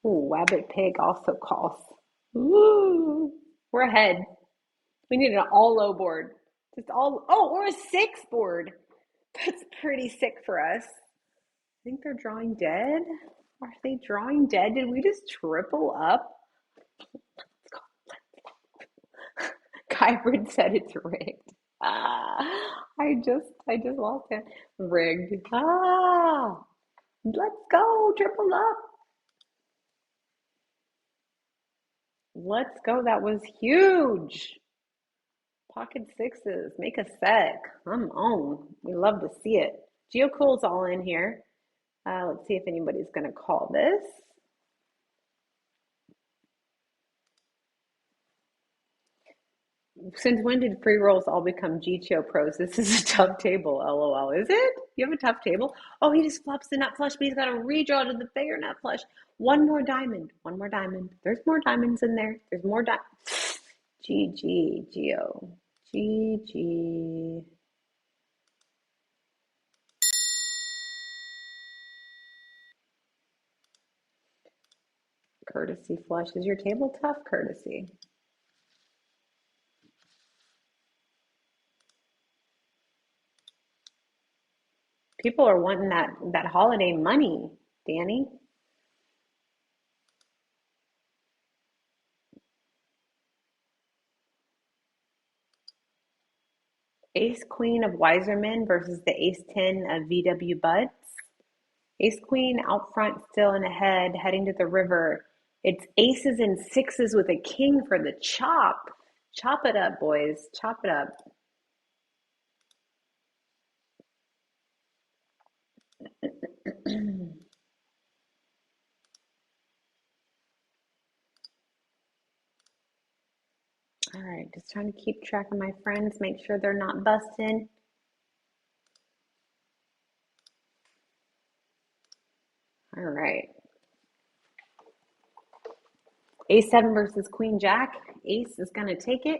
Ooh, Wabbit Pig also calls. Ooh, we're ahead. We need an all low board. Just all, oh, or a six board. That's pretty sick for us. I think they're drawing dead. Are they drawing dead? Did we just triple up? Kybrid said it's rigged. I just lost it. Rigged. Let's go, triple up. Let's go. That was huge. Pocket sixes. Make a set. Come on. We love to see it. Geocool's all in here. Let's see if anybody's going to call this. Since when did free rolls all become GTO pros? This is a tough table, lol. Is it? You have a tough table? Oh, he just flops the nut flush, but he's got a redraw to the bigger nut flush. One more diamond. One more diamond. There's more diamonds in there. There's more diamonds. GG, Geo. GG. Courtesy flush. Is your table tough, Courtesy? People are wanting that holiday money, Danny. Ace Queen of Wiserman versus the Ace 10 of VW Buds. Ace Queen out front, still and ahead, heading to the river. It's aces and sixes with a king for the chop. Chop it up, boys. Chop it up. All right, just trying to keep track of my friends, make sure they're not busting. All right. Ace 7 versus Queen Jack. Ace is going to take it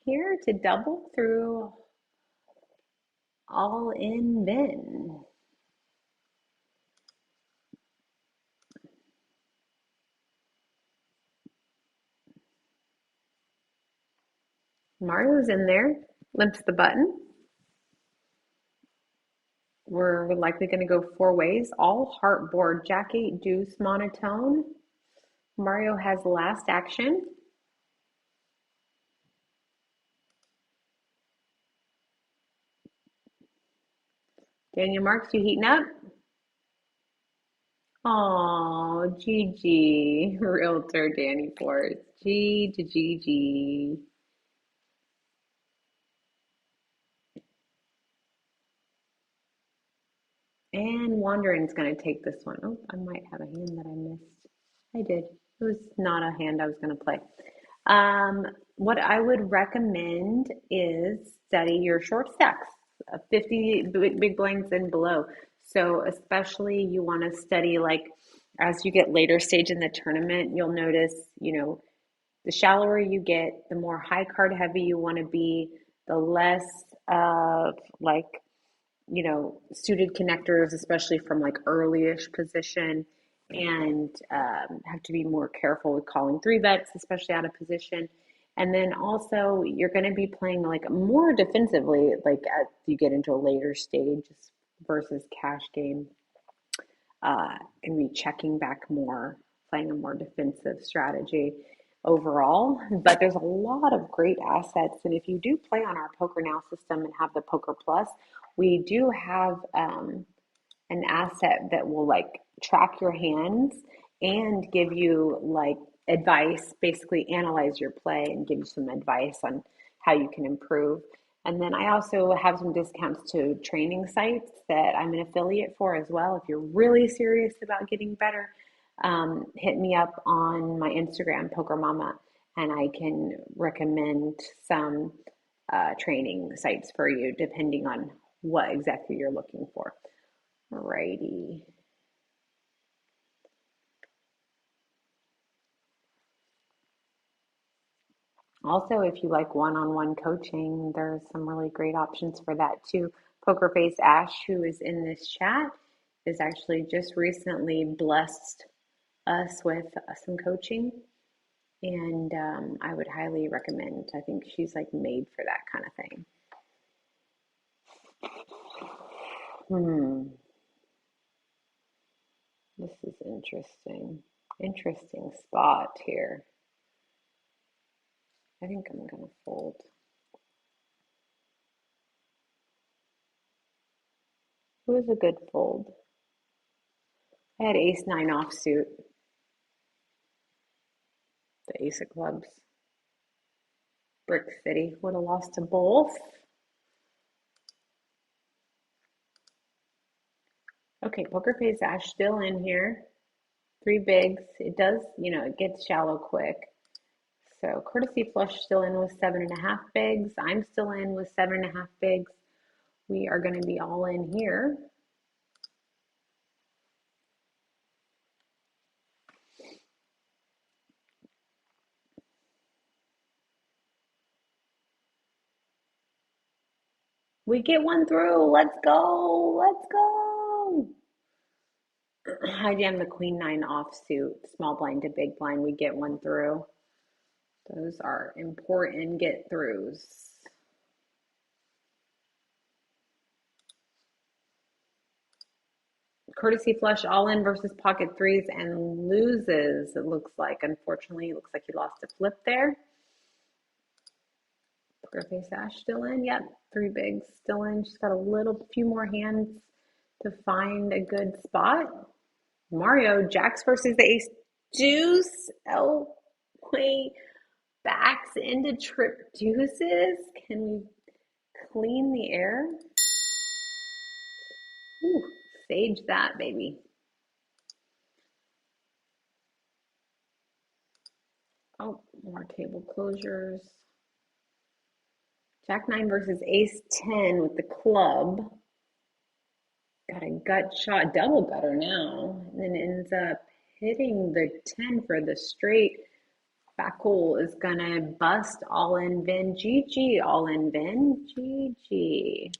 here to double through all in Ben. Mario's in there, limps the button. We're likely going to go four ways, all heart board, Jack 8 deuce monotone. Mario has last action. Daniel Marks, you heating up? Oh, GG, Realtor Danny Force. G to GG. And Wandering's going to take this one. Oh, I might have a hand that I missed. I did. It was not a hand I was going to play. What I would recommend is study your short stacks, 50 big blinds and below. So especially you want to study like as you get later stage in the tournament, you'll notice, the shallower you get, the more high card heavy you want to be, the less of like suited connectors, especially from like early-ish position, and have to be more careful with calling three bets, especially out of position. And then also you're going to be playing like more defensively, like as you get into a later stage versus cash game. And be checking back more, playing a more defensive strategy overall. But there's a lot of great assets. And if you do play on our PokerNow system and have the Poker Plus, we do have an asset that will like track your hands and give you like advice, basically analyze your play and give you some advice on how you can improve. And then I also have some discounts to training sites that I'm an affiliate for as well. If you're really serious about getting better, hit me up on my Instagram, PokerMommaa, and I can recommend some training sites for you depending on what exactly you're looking for. Alrighty. Also, if you like one-on-one coaching, there's some really great options for that too. Pokerface Ash, who is in this chat, is actually just recently blessed us with some coaching, and I would highly recommend. I think she's like made for that kind of thing. This is interesting. Interesting spot here. I think I'm gonna fold. Who is a good fold? I had ace nine offsuit. The ace of clubs. Brick City would have lost to both. Okay, poker face Ash still in here. Three bigs. It does, it gets shallow quick. So courtesy flush still in with 7.5 bigs. I'm still in with 7.5 bigs. We are going to be all in here. We get one through. Let's go. Let's go. I jam the queen nine offsuit, small blind to big blind. We get one through. Those are important get throughs. Courtesy flush all in versus pocket threes and loses, it looks like. Unfortunately, it looks like he lost a flip there. Poker face Ash still in. Yep, three bigs still in. She's got a few more hands to find a good spot. Mario, jacks versus the ace deuce. Oh, wait. Backs into trip deuces. Can we clean the air? Ooh, sage that, baby. Oh, more table closures. Jack nine versus ace 10 with the club. Got a gut shot, double gutter now, and then ends up hitting the 10 for the straight. Facul is gonna bust all in Vin. GG, all in Vin. GG.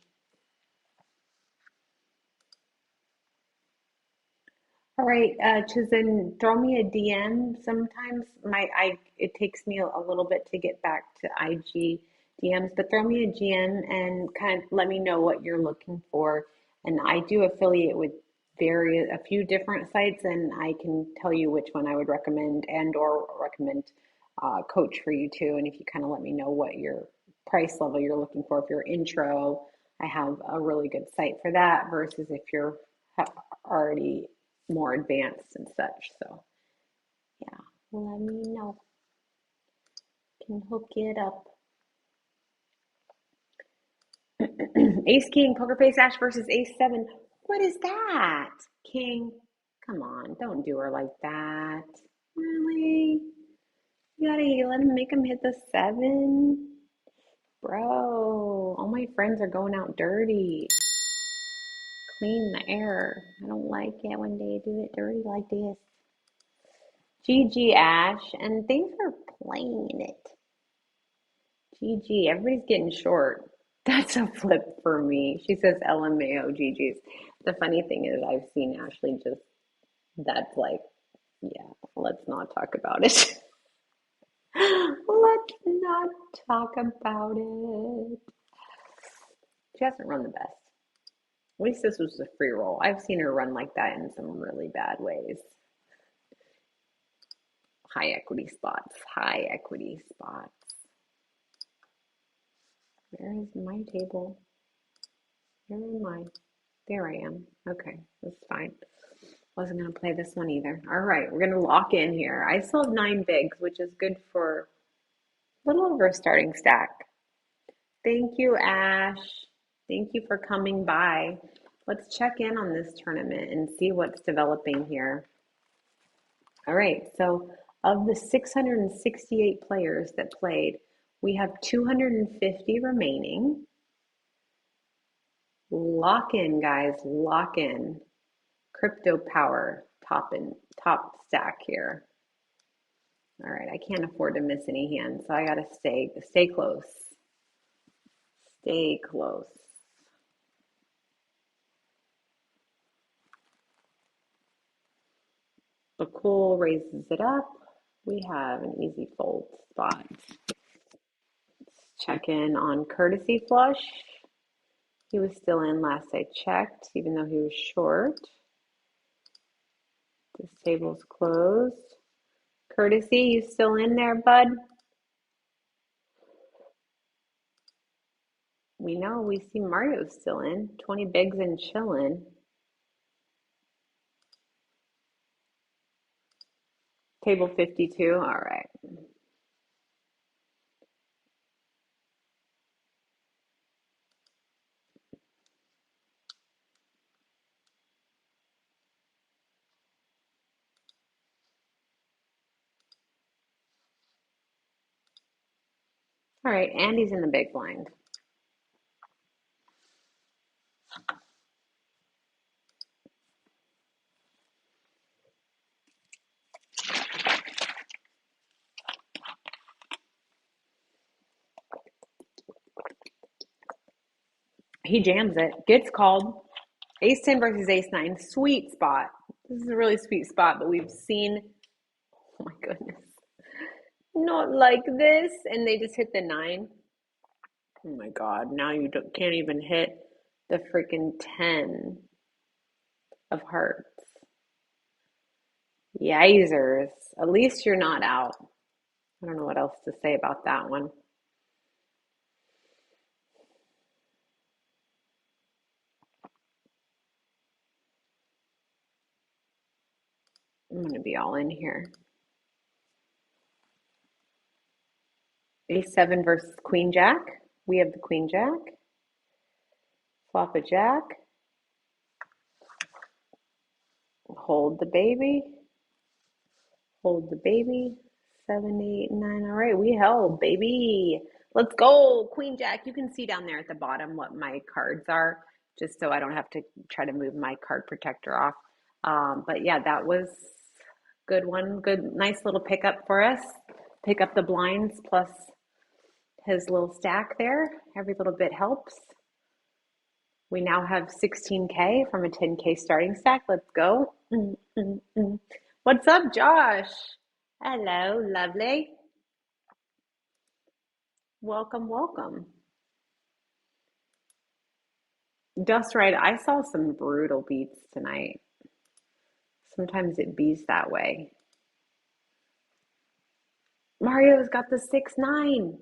All right, Chizen, throw me a DM. Sometimes it takes me a little bit to get back to IG DMs, but throw me a GM and kind of let me know what you're looking for. And I do affiliate with a few different sites, and I can tell you which one I would recommend and or recommend coach for you too. And if you kind of let me know what your price level you're looking for, if you're intro, I have a really good site for that versus if you're already more advanced and such. So yeah, let me know. Can hook it up. Ace King, poker face Ash versus Ace 7. What is that? King, come on, don't do her like that. Really? You gotta let him make him hit the 7? Bro, all my friends are going out dirty. Clean the air. I don't like it when they do it dirty like this. GG Ash, and thanks for playing it. GG, everybody's getting short. That's a flip for me. She says LMAO GG's. The funny thing is, I've seen Ashley just, that's like, yeah, let's not talk about it. Let's not talk about it. She hasn't run the best. At least this was a free roll. I've seen her run like that in some really bad ways. High equity spots. High equity spots. Where is my table? Where am I? There I am. Okay, that's fine. Wasn't going to play this one either. All right, we're going to lock in here. I still have 9 bigs, which is good for a little over a starting stack. Thank you, Ash. Thank you for coming by. Let's check in on this tournament and see what's developing here. All right, so of the 668 players that played, we have 250 remaining. Lock in, guys, lock in. Crypto power, top stack here. All right, I can't afford to miss any hands, so I gotta stay close. Stay close. Cool raises it up. We have an easy fold spot. Check in on courtesy flush. He was still in last I checked, even though he was short. This table's closed. Courtesy, you still in there, bud? We know, we see Mario's still in. 20 bigs and chillin'. Table 52, all right. All right, Andy's in the big blind. He jams it, gets called. Ace 10 versus ace 9, sweet spot. This is a really sweet spot, but we've seen, oh my goodness, not like this. And they just hit the 9. Oh my God, now you can't even hit the freaking 10 of hearts. Yizers. At least you're not out. I don't know what else to say about that one. I'm going to be all in here. Ace 7 versus Queen Jack. We have the Queen Jack. Flop a Jack. Hold the baby. Hold the baby. 7, 8, 9. All right, we held, baby. Let's go. Queen Jack. You can see down there at the bottom what my cards are, just so I don't have to try to move my card protector off. But yeah, that was good one. Good, nice little pickup for us. Pick up the blinds plus his little stack there. Every little bit helps. We now have 16K from a 10K starting stack. Let's go. What's up, Josh? Hello, lovely. Welcome, welcome. Just right. I saw some brutal beats tonight. Sometimes it bees that way. Mario's got the 6-9.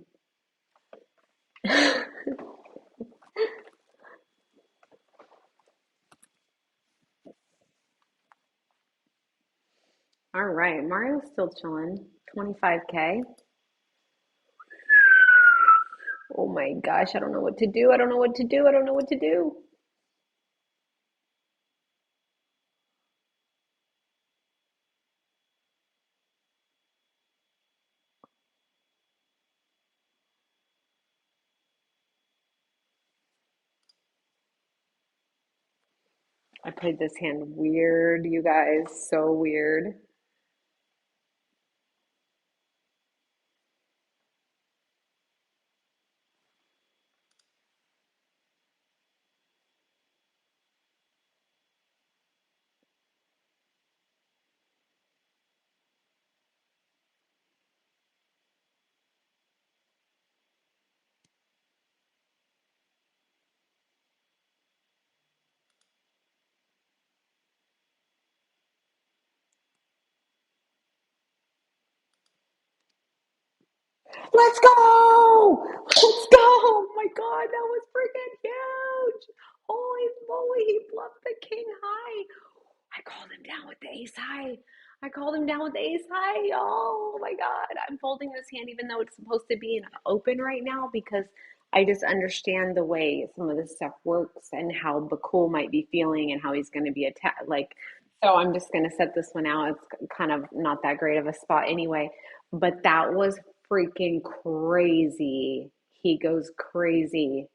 All right, Mario's still chilling. 25K. Oh my gosh, I don't know what to do. I don't know what to do. I don't know what to do. I played this hand weird, you guys. So weird. Let's go! Let's go! Oh my God, that was freaking huge! Holy moly, he bluffed the king high. I called him down with the ace high. I called him down with the ace high. Oh my God, I'm folding this hand even though it's supposed to be an open right now because I just understand the way some of this stuff works and how Bakul might be feeling and how he's going to be attacked. Like, so I'm just going to set this one out. It's kind of not that great of a spot anyway. But that was freaking crazy. He goes crazy.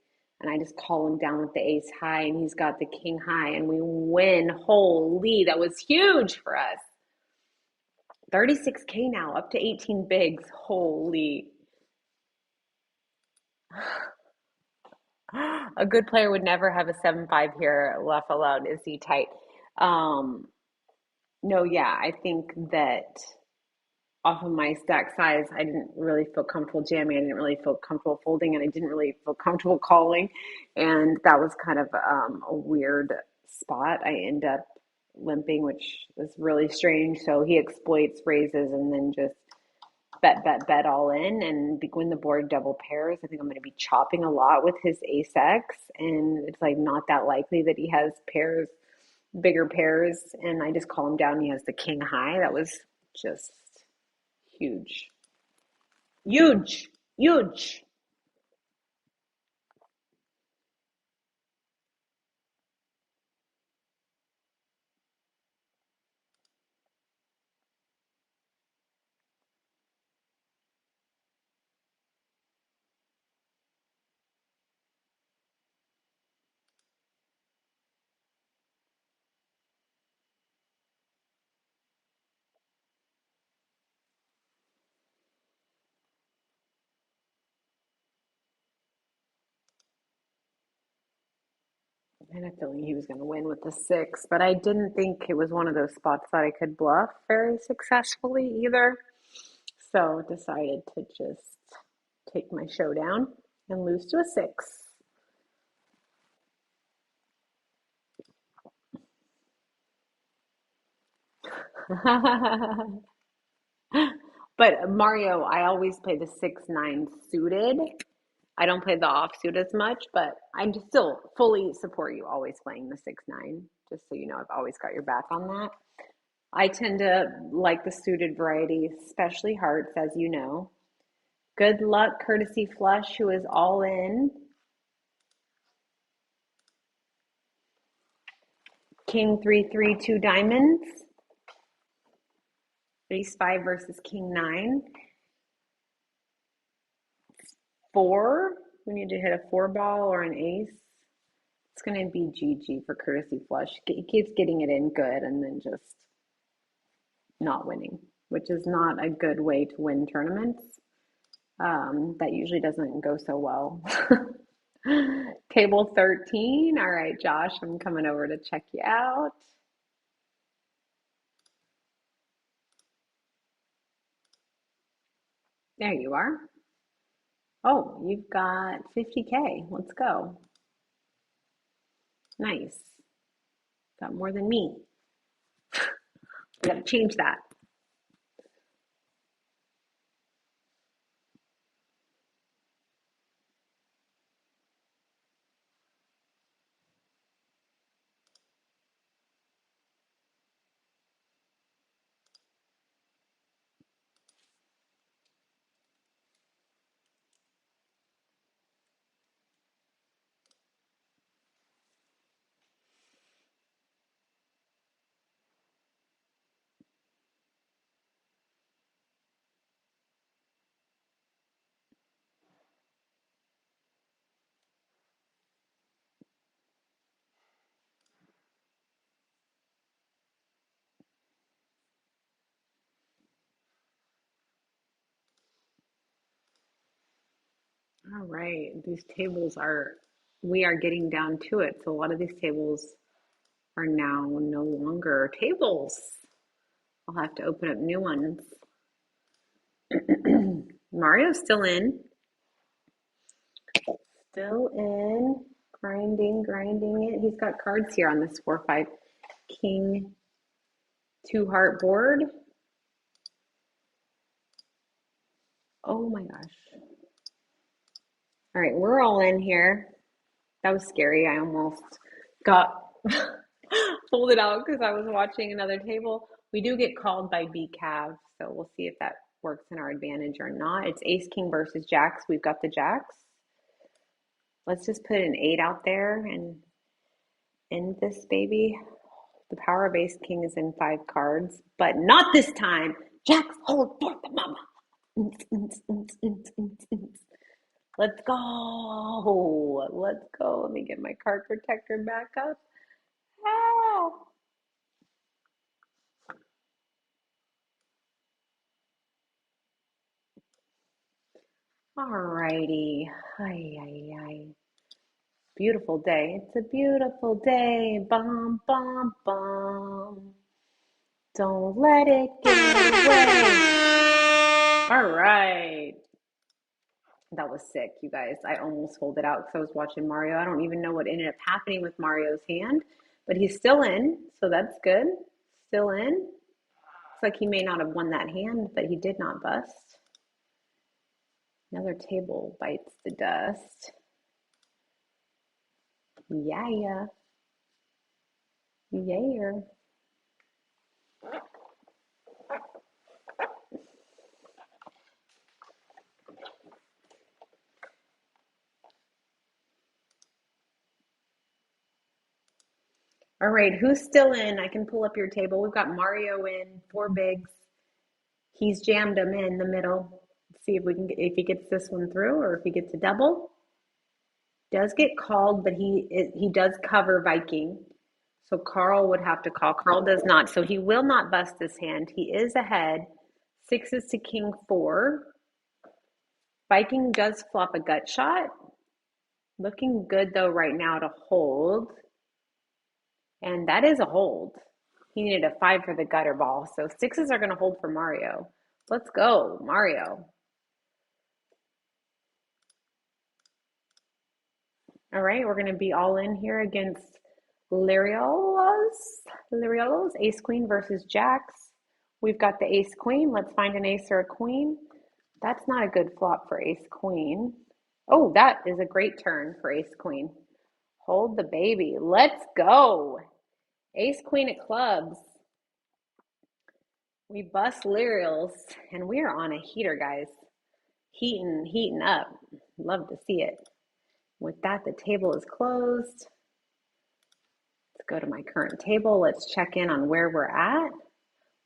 And I just call him down with the ace high, and he's got the king high, and we win. Holy, that was huge for us. 36K now, up to 18 bigs. Holy. A good player would never have a 7-5 here left alone. Is he tight? No, yeah, I think that off of my stack size, I didn't really feel comfortable jamming. I didn't really feel comfortable folding, and I didn't really feel comfortable calling. And that was kind of a weird spot. I end up limping, which is really strange. So he exploits raises and then just bet all in. And when the board double pairs, I think I'm going to be chopping a lot with his ace X. And it's like not that likely that he has pairs, bigger pairs. And I just call him down. He has the king high. That was just huge. Huge, huge. I had a feeling he was going to win with the six, but I didn't think it was one of those spots that I could bluff very successfully either. So decided to just take my showdown and lose to a six. But Mario, I always play the 6-9 suited. I don't play the offsuit as much, but I still fully support you always playing the 6-9. Just so you know, I've always got your back on that. I tend to like the suited variety, especially hearts, as you know. Good luck, courtesy flush, who is all in. King 3-3, two diamonds. Ace 5 versus King 9. 4. We need to hit a 4 ball or an ace. It's going to be GG for courtesy flush. He keeps getting it in good and then just not winning, which is not a good way to win tournaments. That usually doesn't go so well. Table 13. All right, Josh, I'm coming over to check you out. There you are. Oh, you've got 50K. Let's go. Nice. Got more than me. I got to change that. All right. These tables are, we are getting down to it. So a lot of these tables are now no longer tables. I'll have to open up new ones. Mario's still in. Still in. Grinding it. He's got cards here on this 4-5 king 2 heart board. Oh my gosh. All right, we're all in here. That was scary. I almost got folded out because I was watching another table. We do get called by BCAV, so we'll see if that works in our advantage or not. It's ace king versus jacks. We've got the jacks. Let's just put an 8 out there and end this baby. The power of ace king is in 5 cards, but not this time. Jacks hold for the mama. Let's go. Let's go. Let me get my card protector back up. Ah. All righty. Ay, ay, ay. Beautiful day. It's a beautiful day. Bum, bum, bum. Don't let it get away. All right. That was sick, you guys. I almost folded out because I was watching Mario. I don't even know what ended up happening with Mario's hand, but he's still in, so that's good. Still in. Looks like he may not have won that hand, but he did not bust. Another table bites the dust. Yeah, yeah. Yeah. All right, who's still in? I can pull up your table. We've got Mario in, 4 bigs. He's jammed them in the middle. Let's see if we can get, if he gets this one through or if he gets a double. Does get called, but he does cover Viking. So Carl would have to call. Carl does not. So he will not bust this hand. He is ahead. 6s to king 4. Viking does flop a gut shot. Looking good though right now to hold. And that is a hold. He needed a 5 for the gutter ball. So 6s are going to hold for Mario. Let's go, Mario. All right, we're going to be all in here against Liriolos, ace queen versus jacks. We've got the ace queen. Let's find an ace or a queen. That's not a good flop for ace queen. Oh, that is a great turn for ace queen. Hold the baby. Let's go. Ace queen of clubs. We bust Lirials, and we are on a heater, guys. Heating up. Love to see it. With that, the table is closed. Let's go to my current table. Let's check in on where we're at.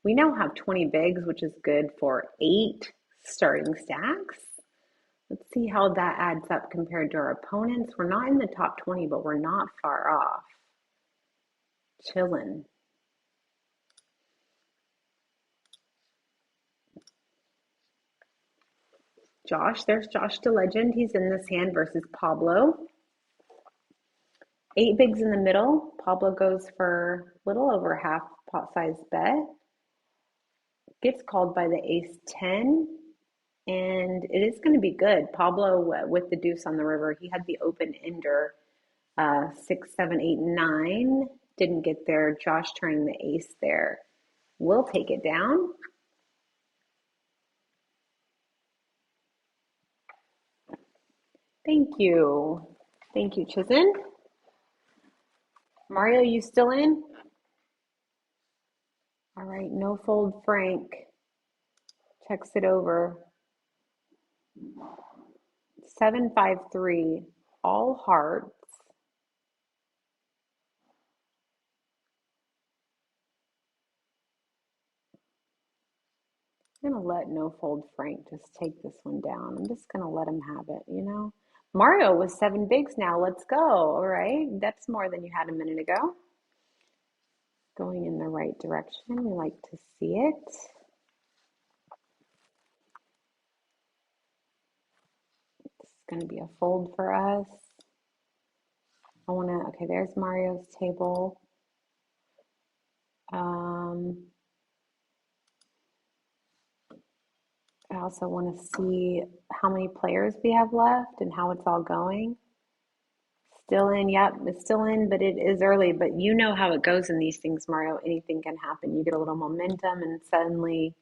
We now have 20 bigs, which is good for 8 starting stacks. Let's see how that adds up compared to our opponents. We're not in the top 20, but we're not far off. Chilling. Josh, there's Josh the Legend. He's in this hand versus Pablo. 8 bigs in the middle. Pablo goes for a little over half pot size bet. Gets called by the ace 10. And it is going to be good. Pablo with the deuce on the river. He had the open ender 6, 7, 8, 9. Didn't get there. Josh turning the ace there. We'll take it down. Thank you. Thank you, Chizen. Mario, you still in? All right, no fold Frank. Checks it over. 7-5-3, all hearts. I'm going to let no fold Frank just take this one down. I'm just going to let him have it, you know. Mario with 7 bigs now. Let's go. All right. That's more than you had a minute ago. Going in the right direction. We like to see it. This is going to be a fold for us. I want to, okay, there's Mario's table. I also want to see how many players we have left and how it's all going. Still in, yep, it's still in, but it is early. But you know how it goes in these things, Mario. Anything can happen. You get a little momentum and suddenly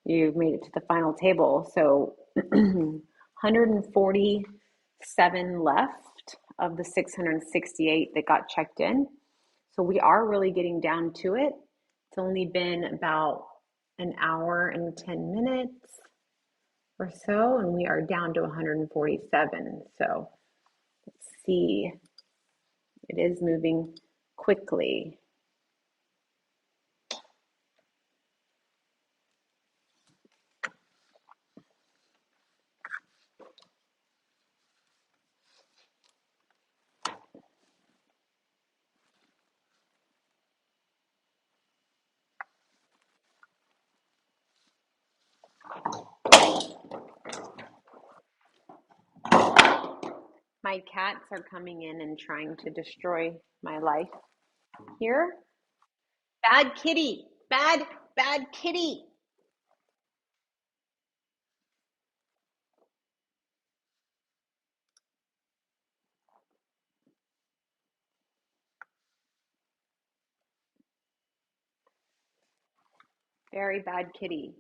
you've made it to the final table. So 147 left of the 668 that got checked in. So we are really getting down to it. It's only been about an hour and 10 minutes or so, and we are down to 147. So let's see. It is moving quickly. My cats are coming in and trying to destroy my life here. Bad kitty. Bad, bad kitty. Very bad kitty.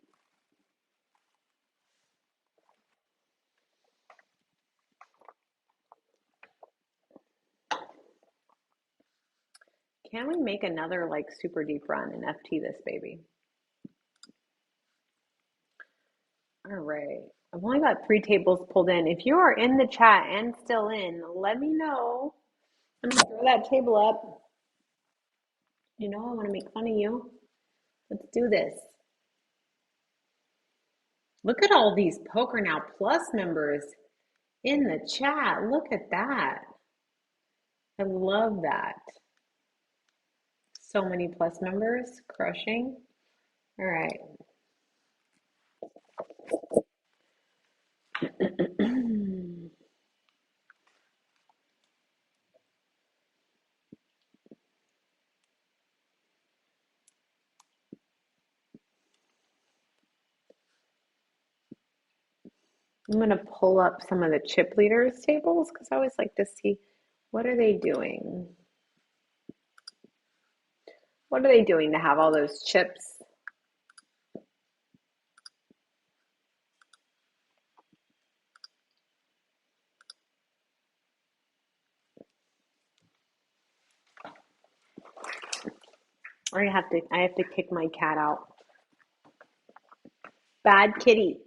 Can we make another like super deep run and FT this baby? All right. I've only got 3 tables pulled in. If you are in the chat and still in, let me know. I'm gonna throw that table up. You know I want to make fun of you. Let's do this. Look at all these PokerNow Plus members in the chat. Look at that. I love that. So many Plus members, crushing. All right. I'm going to pull up some of the chip leaders tables because I always like to see what are they doing. What are they doing to have all those chips? I have to kick my cat out. Bad kitty.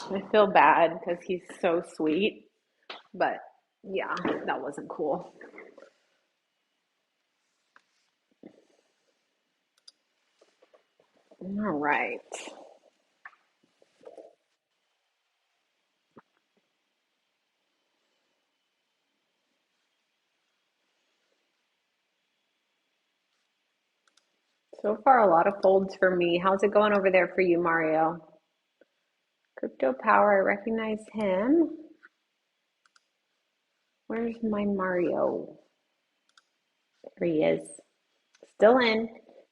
I feel bad because he's so sweet, but yeah, that wasn't cool. All right. So far, a lot of folds for me. How's it going over there for you, Mario? Crypto Power, I recognize him. Where's my Mario? There he is. Still in.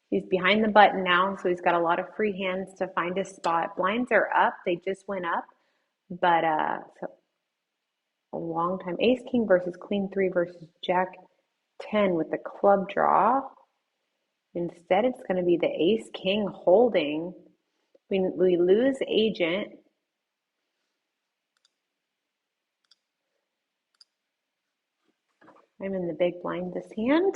He's behind the button now, so he's got a lot of free hands to find his spot. Blinds are up. They just went up, but so a long time. Ace King versus Queen 3 versus Jack 10 with the club draw. Instead, it's going to be the Ace King holding. We lose agent. I'm in the big blind this hand.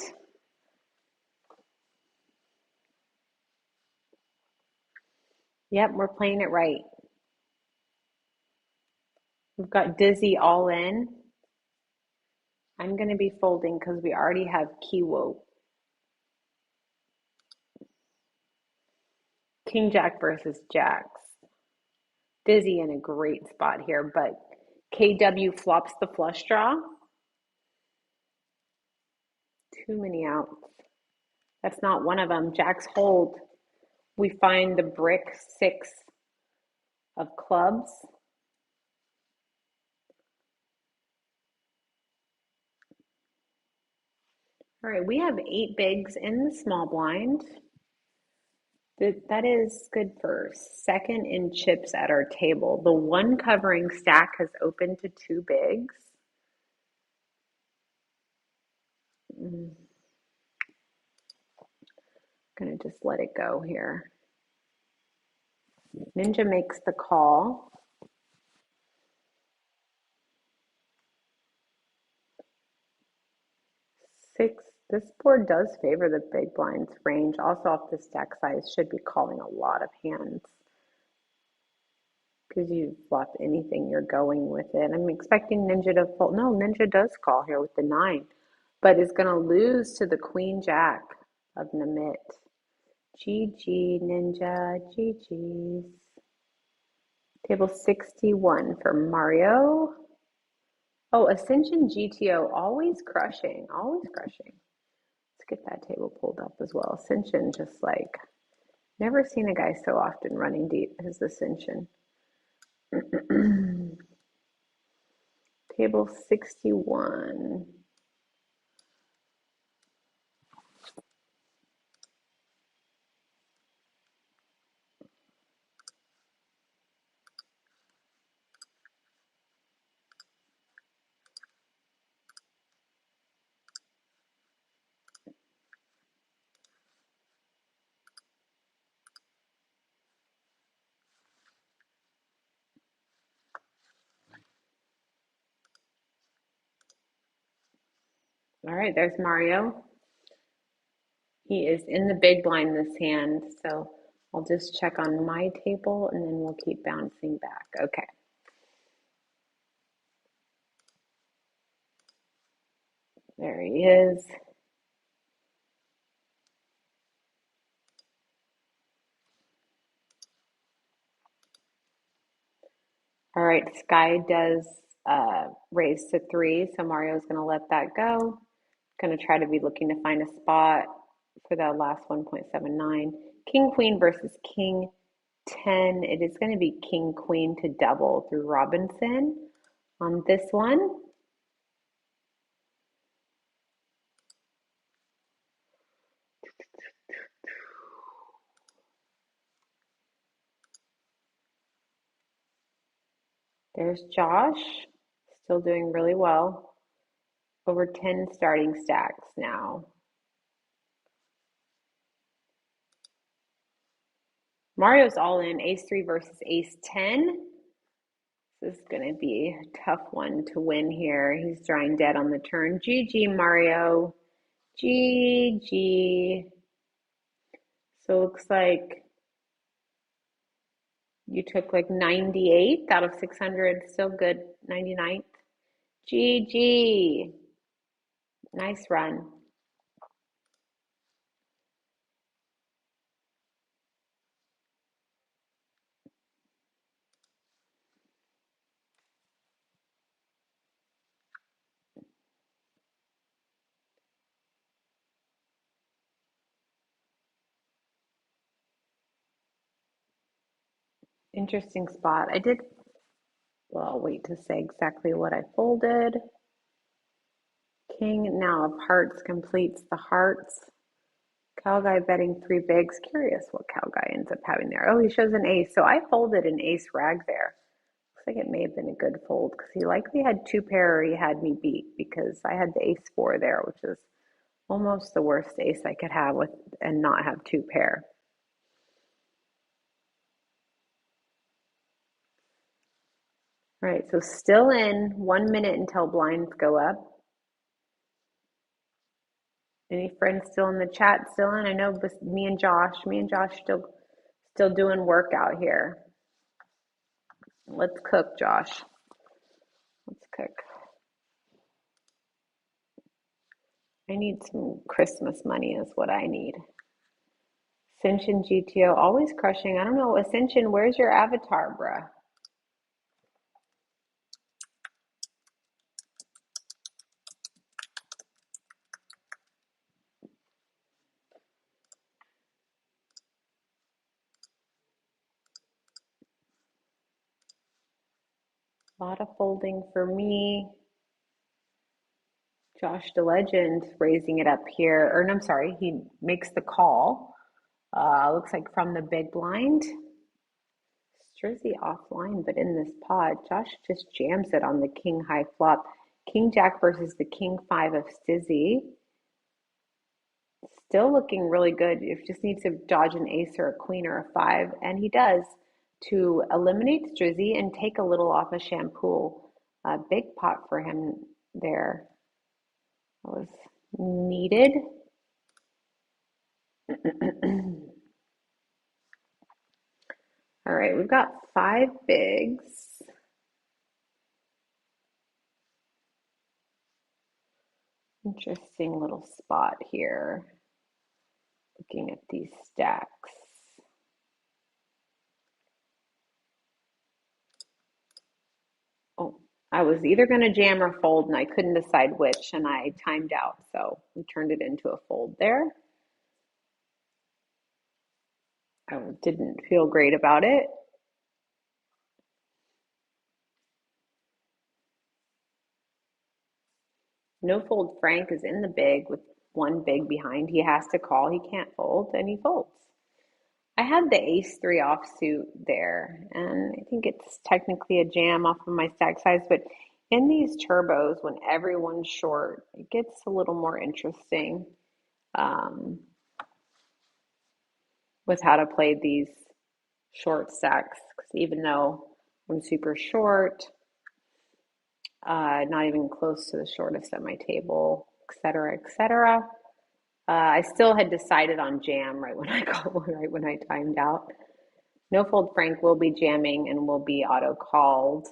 Yep, we're playing it right. We've got Dizzy all in. I'm going to be folding because we already have Kiwo. King Jack versus Jacks. Dizzy in a great spot here, but KW flops the flush draw. Too many outs. That's not one of them. Jacks hold. We find the brick 6 of clubs. All right, we have 8 bigs in the small blind. That is good for second in chips at our table. The one covering stack has opened to 2 bigs. Gonna just let it go here. Ninja makes the call. 6. This board does favor the big blinds range. Also, off the stack size, should be calling a lot of hands because you flop anything you're going with it. I'm expecting Ninja to fold. No, Ninja does call here with the 9, but is going to lose to the Queen Jack of Namit. GG Ninja, GG's. Table 61 for Mario. Oh, Ascension GTO, always crushing, always crushing. Let's get that table pulled up as well. Ascension, just like, never seen a guy so often running deep as Ascension. Table 61. All right, there's Mario. He is in the big blind this hand, so I'll just check on my table and then we'll keep bouncing back. Okay. There he is. All right, Sky does raise to 3, so Mario's going to let that go. Going to try to be looking to find a spot for that last 1.79. King Queen versus King 10. It is going to be King Queen to double through Robinson on this one. There's Josh, still doing really well. Over 10 starting stacks now. Mario's all in, ace 3 versus ace 10. This is going to be a tough one to win here. He's drawing dead on the turn. GG, Mario. GG. So it looks like you took like 98th out of 600. Still good. 99th. GG. Nice run. Interesting spot. Well, I'll wait to say exactly what I folded. King now of hearts completes the hearts. Cow guy betting 3 bigs. Curious what cow guy ends up having there. Oh, he shows an ace. So I folded an ace rag there. Looks like it may have been a good fold because he likely had 2 pair or he had me beat because I had the ace 4 there, which is almost the worst ace I could have with and not have 2 pair. All right, so still in 1 minute until blinds go up. Any friends still in the chat? Still in? I know me and Josh still doing work out here. Let's cook, Josh. Let's cook. I need some Christmas money is what I need. Ascension GTO, always crushing. I don't know, Ascension, where's your avatar, bruh? A lot of folding for me. Josh the Legend raising it up here. Or no, I'm sorry, he makes the call. Looks like from the big blind. Strizzy offline, but in this pot, Josh just jams it on the king high flop. King Jack versus the king 5 of Stizzy. Still looking really good. You just needs to dodge an ace or a queen or a 5, and he does to eliminate Strizzy and take a little off of Shampoo. A big pot for him there. That was needed. All right, we've got 5 bigs. Interesting little spot here. Looking at these stacks. Oh, I was either going to jam or fold, and I couldn't decide which, and I timed out, so we turned it into a fold there. I didn't feel great about it. No fold Frank is in the big with one big behind. He has to call. He can't fold, and he folds. I had the ace-3 offsuit there, and I think it's technically a jam off of my stack size, but in these turbos, when everyone's short, it gets a little more interesting um, with how to play these short stacks. Because even though I'm super short, not even close to the shortest at my table, etc., etc. I still had decided on jam right when right when I timed out. No fold Frank will be jamming and will be auto called.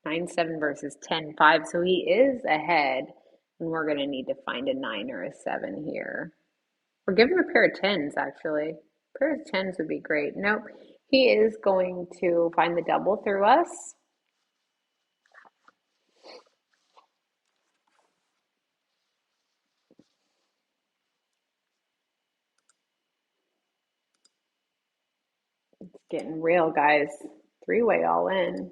9-7 versus 10-5, so he is ahead, and we're going to need to find a 9 or a 7 here. Or give him a pair of 10s, actually. A pair of 10s would be great. Nope, he is going to find the double through us. It's getting real, guys. Three-way all in.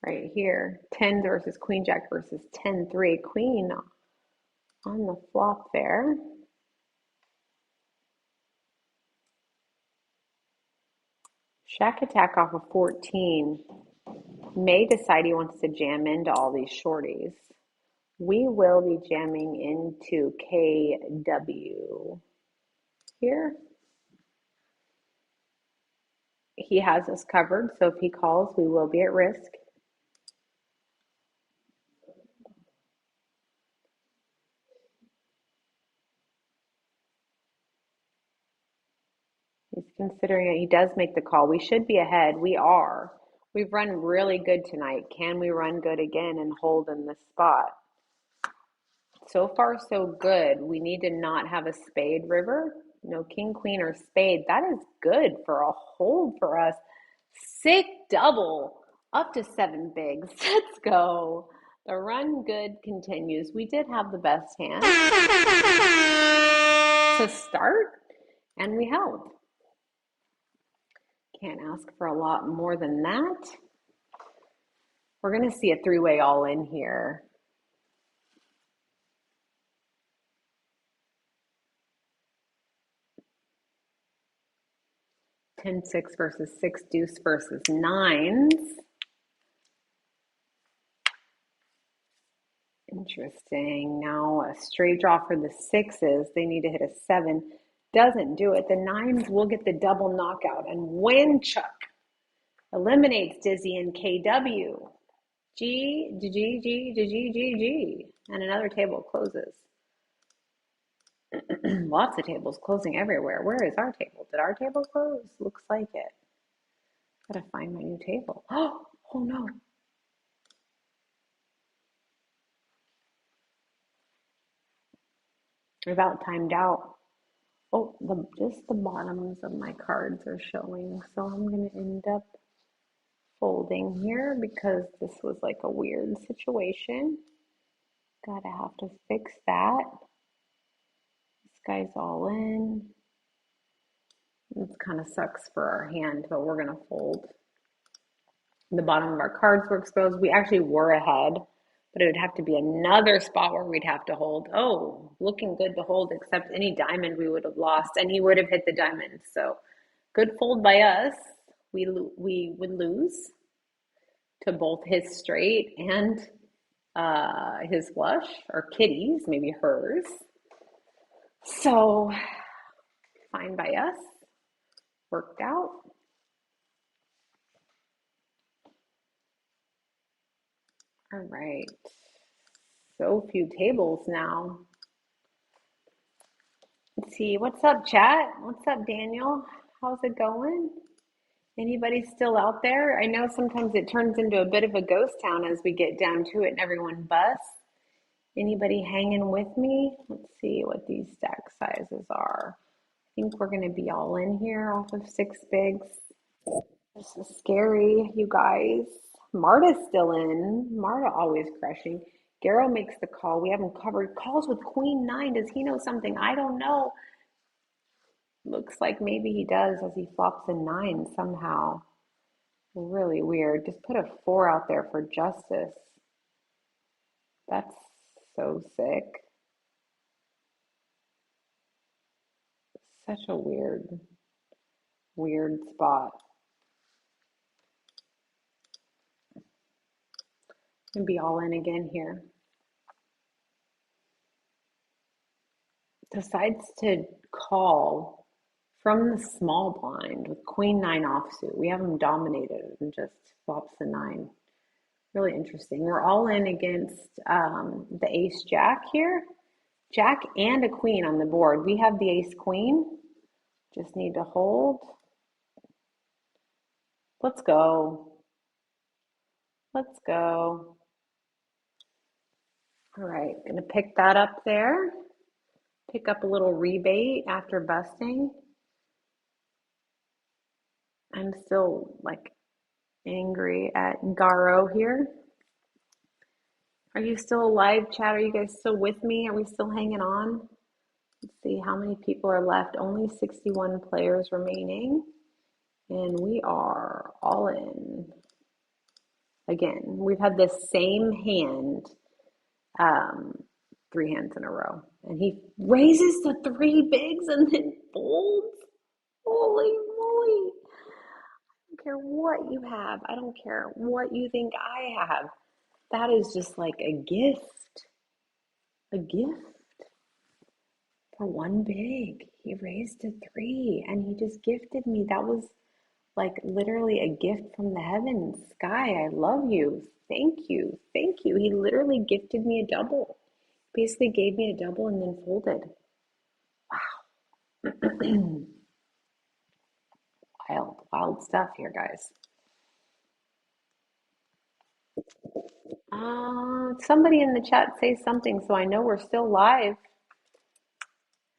Right here. 10 versus Queen Jack versus 10-3. Queen on the flop there. Shack attack off of 14 may decide he wants to jam into all these shorties. We will be jamming into KW here. He has us covered, so if he calls, we will be at risk. He's considering it. He does make the call. We should be ahead. We are. We've run really good tonight. Can we run good again and hold in this spot? So far, so good. We need to not have a spade river. No king, queen, or spade. That is good for a hold for us. Sick double. Up to 7 bigs. Let's go. The run good continues. We did have the best hand to start, and we held. Can't ask for a lot more than that. We're going to see a three-way all in here. Ten six versus 6 deuce versus 9s. Interesting. Now a straight draw for the 6s. They need to hit a 7. Doesn't do it. The 9s will get the double knockout. And when Chuck eliminates Dizzy and KW, G, G, G, G, G, G, G, and another table closes. Lots of tables closing everywhere. Where is our table? Did our table close? Looks like it. Gotta find my new table. Oh no. About timed out. Oh, just the bottoms of my cards are showing. So I'm gonna end up folding here because this was like a weird situation. Gotta have to fix that. This guy's all in. This kind of sucks for our hand, but we're gonna fold. The bottom of our cards were exposed. We actually were ahead, but it would have to be another spot where we'd have to hold. Oh, looking good to hold, except any diamond we would have lost, and he would have hit the diamond. So good fold by us. We would lose to both his straight and his flush, or Kitty's, maybe hers. So fine by us. Worked out. All right. So few tables now. Let's see. What's up, chat? What's up, Daniel? How's it going? Anybody still out there? I know sometimes it turns into a bit of a ghost town as we get down to it and everyone busts. Anybody hanging with me? Let's see what these stack sizes are. I think we're going to be all in here off of 6 bigs. This is scary, you guys. Marta's still in. Marta always crushing. Garrow makes the call. We have him covered. Calls with Queen 9. Does he know something? I don't know. Looks like maybe he does as he flops a 9 somehow. Really weird. Just put a 4 out there for justice. That's so sick. Such a weird spot. And be all in again here. Decides to call from the small blind with queen nine offsuit. We have him dominated and just flops the nine. Really interesting. We're all in against the ace jack here. Jack and a queen on the board. We have the ace queen. Just need to hold. Let's go. Let's go. All right, gonna pick that up there. Pick up a little rebate after busting. I'm still like angry at Garo here. Are you still alive, chat? Are you guys still with me? Are we still hanging on? Let's see how many people are left. Only 61 players remaining. And we are all in. Again, we've had the same hand 3 hands in a row. And he raises the 3 bigs and then folds. Holy moly. I don't care what you have. I don't care what you think I have. That is just like a gift. A gift for 1 big. He raised to 3 and he just gifted me. That was like literally a gift from the heavens. Sky, I love you. Thank you. Thank you. He literally gifted me a double. Basically gave me a double and then folded. Wow. Wild stuff here, guys. Somebody in the chat say something so I know we're still live.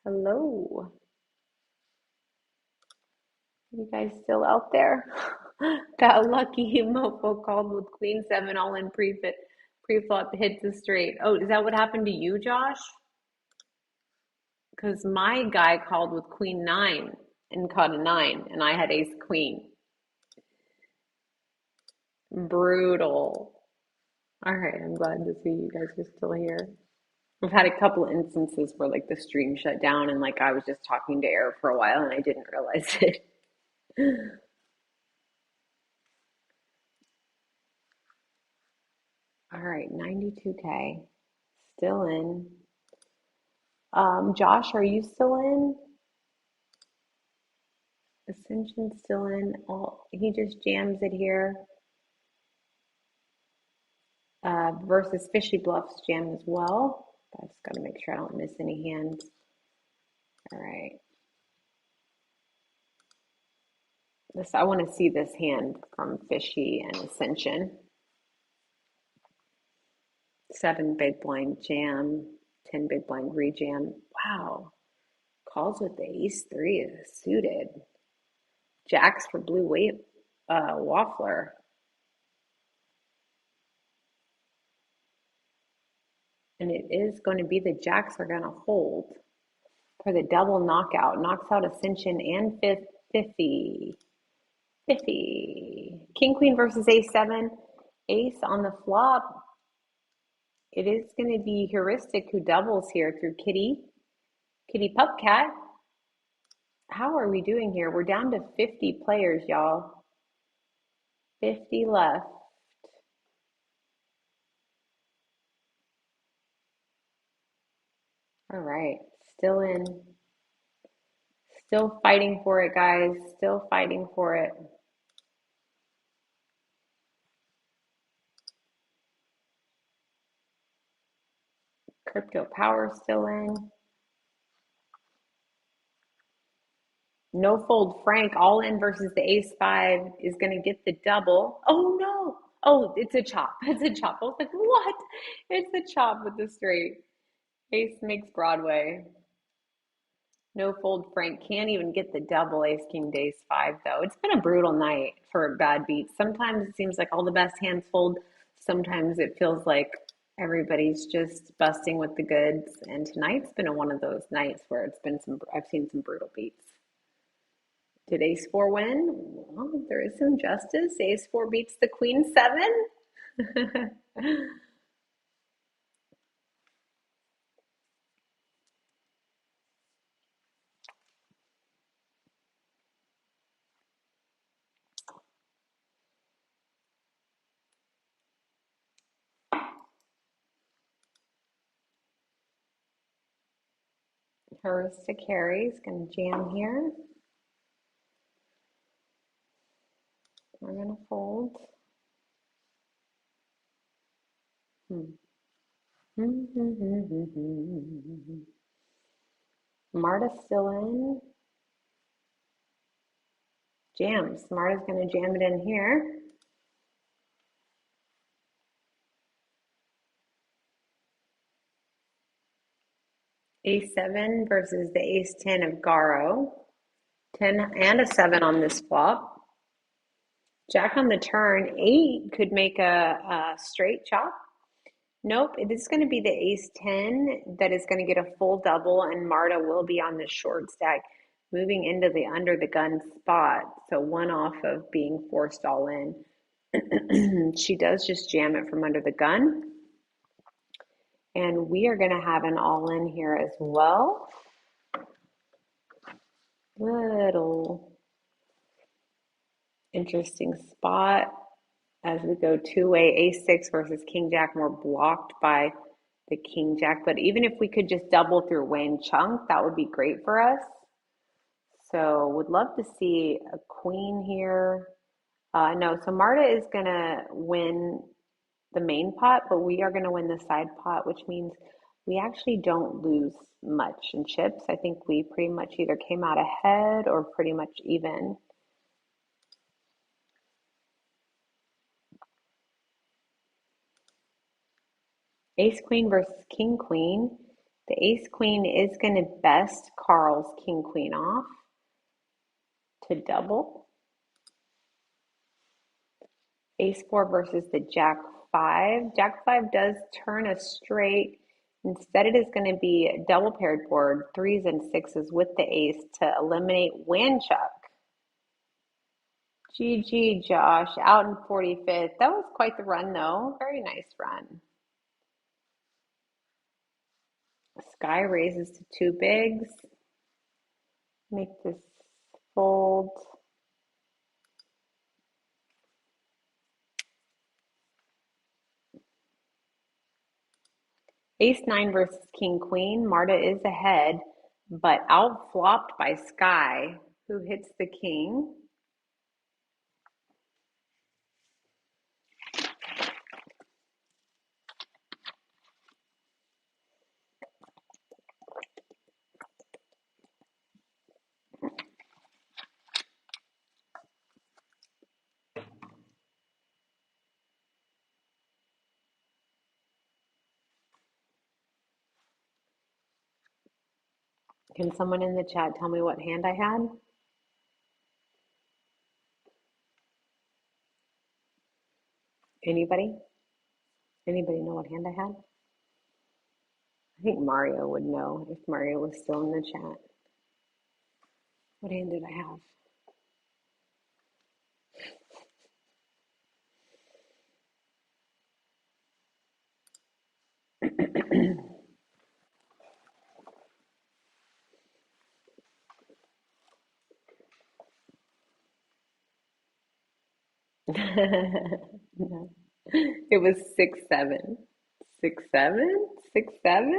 Hello. You guys still out there? Got lucky. Mofo called with queen 7 all in pre-flop hits a straight. Oh, is that what happened to you, Josh? Because my guy called with queen 9 and caught a 9 and I had ace queen. Brutal. All right, I'm glad to see you guys are still here. I've had a couple of instances where like the stream shut down and like I was just talking to air for a while and I didn't realize it. All right, 92K. Still in. Josh, are you still in? Ascension still in. He just jams it here. Versus Fishy Bluffs jam as well. I just got to make sure I don't miss any hands. All right. I want to see this hand from Fishy and Ascension. 7 big blind jam, 10 big blind rejam. Wow. Calls with the ace 3 is suited. Jacks for blue waffler. And it is going to be the jacks are going to hold for the double knockout. Knocks out Ascension and 50. King, queen versus ace 7. Ace on the flop. It is going to be Heuristic who doubles here through Kitty Pupcat. How are we doing here? We're down to 50 players, y'all. 50 left. All right, still in. Still fighting for it, guys. Still fighting for it. Crypto Power still in. No fold Frank all in versus the ace 5 is going to get the double. Oh no. Oh, it's a chop. It's a chop. I was like, what? It's a chop with the straight. Ace makes Broadway. No fold Frank can't even get the double ace king to ace 5 though. It's been a brutal night for bad beats. Sometimes it seems like all the best hands fold. Sometimes it feels like everybody's just busting with the goods. And tonight's been one of those nights where I've seen some brutal beats. Did ace 4 win? Well, there is some justice. Ace 4 beats the queen 7. Hers to carry is going to jam here. We're going to fold. Marta's still in. Jams. Marta's going to jam it in here. Ace-7 versus the Ace-10 of Garo. 10 and a 7 on this flop. Jack on the turn. 8 could make a straight chop. Nope, it is going to be the Ace-10 that is going to get a full double, and Marta will be on the short stack, moving into the under the gun spot. So one off of being forced all in. She does just jam it from under the gun. And we are going to have an all in here as well. Little interesting spot as we go two-way. Ace-6 versus King-Jack, more blocked by the King-Jack. But even if we could just double through Wayne Chunk, that would be great for us. So would love to see a queen here. No, so Marta is going to win the main pot, but we are going to win the side pot, which means we actually don't lose much in chips. I think we pretty much either came out ahead or pretty much even. Ace-Queen versus King-Queen. The Ace-Queen is going to best Carl's King-Queen off to double. Ace-4 versus the Jack-5. Jack-5 does turn a straight. Instead, it is going to be a double paired board, 3s and 6s with the ace to eliminate Wanchuk. GG, Josh, out in 45th. That was quite the run, though. Very nice run. Sky raises to 2 bigs. Make this fold. Ace-9 versus King-Queen. Marta is ahead, but out-flopped by Sky, who hits the king. Can someone in the chat tell me what hand I had? Anybody? Anybody know what hand I had? I think Mario would know if Mario was still in the chat. What hand did I have? No. It was 6-7. 6-7? 6-7?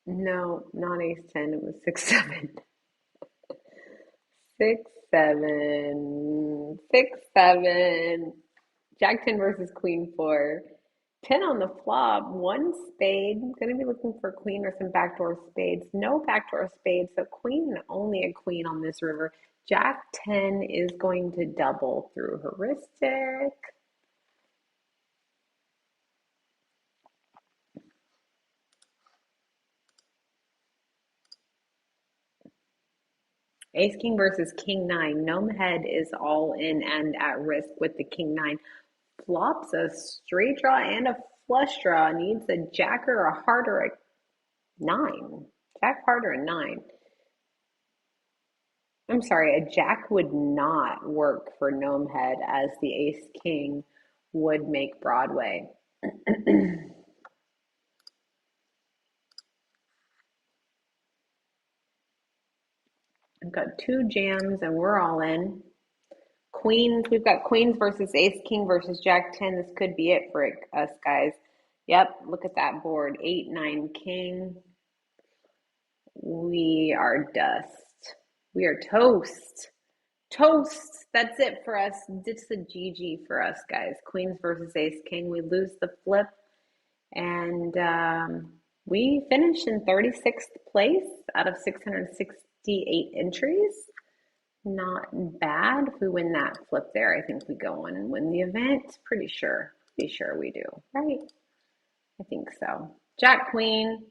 No, not Ace-10. It was 6-7. 6-7. 6-7. Jack-10 versus Queen-4. 10 on the flop, 1 spade. I'm going to be looking for queen or some backdoor spades. No backdoor spades, so queen and only a queen on this river. Jack-10 is going to double through heuristic. Ace-King versus King-9. Gnome head is all in and at risk with the King-9. Flops a straight draw and a flush draw. Needs a jack or a heart or a 9. Jack, heart, or a 9. I'm sorry, a jack would not work for Gnome Head as the Ace-King would make Broadway. I've got two jams and we're all in. Queens, we've got queens versus ace king versus jack 10. This could be it for us guys. Yep, look at that board. 8, 9, king. We are dust. We are toast. Toast. That's it for us. It's a GG for us, guys. Queens versus ace king. We lose the flip. And we finished in 36th place out of 668 entries. Not bad. If we win that flip there, I think we go on and win the event. Pretty sure. Pretty sure we do, right? I think so. Jack Queen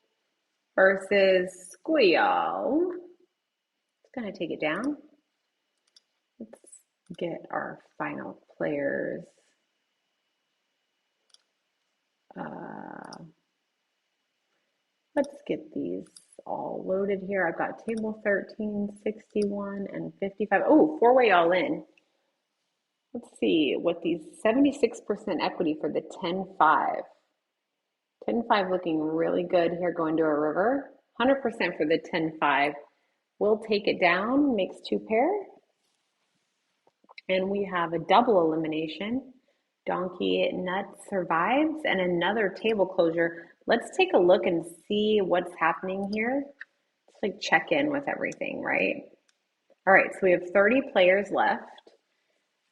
versus Squeal. It's gonna take it down. Let's get our final players. Let's get these all loaded here. I've got table 13, 61, and 55. Oh, four-way all in. Let's see what these 76% equity for the 10-5. 10-5 looking really good here going to a river. 100% for the 10-5. We'll take it down, makes two pair. And we have a double elimination. Donkey Nuts survives and another table closure. Let's take a look and see what's happening here. Let's like check in with everything, right? All right, so we have 30 players left.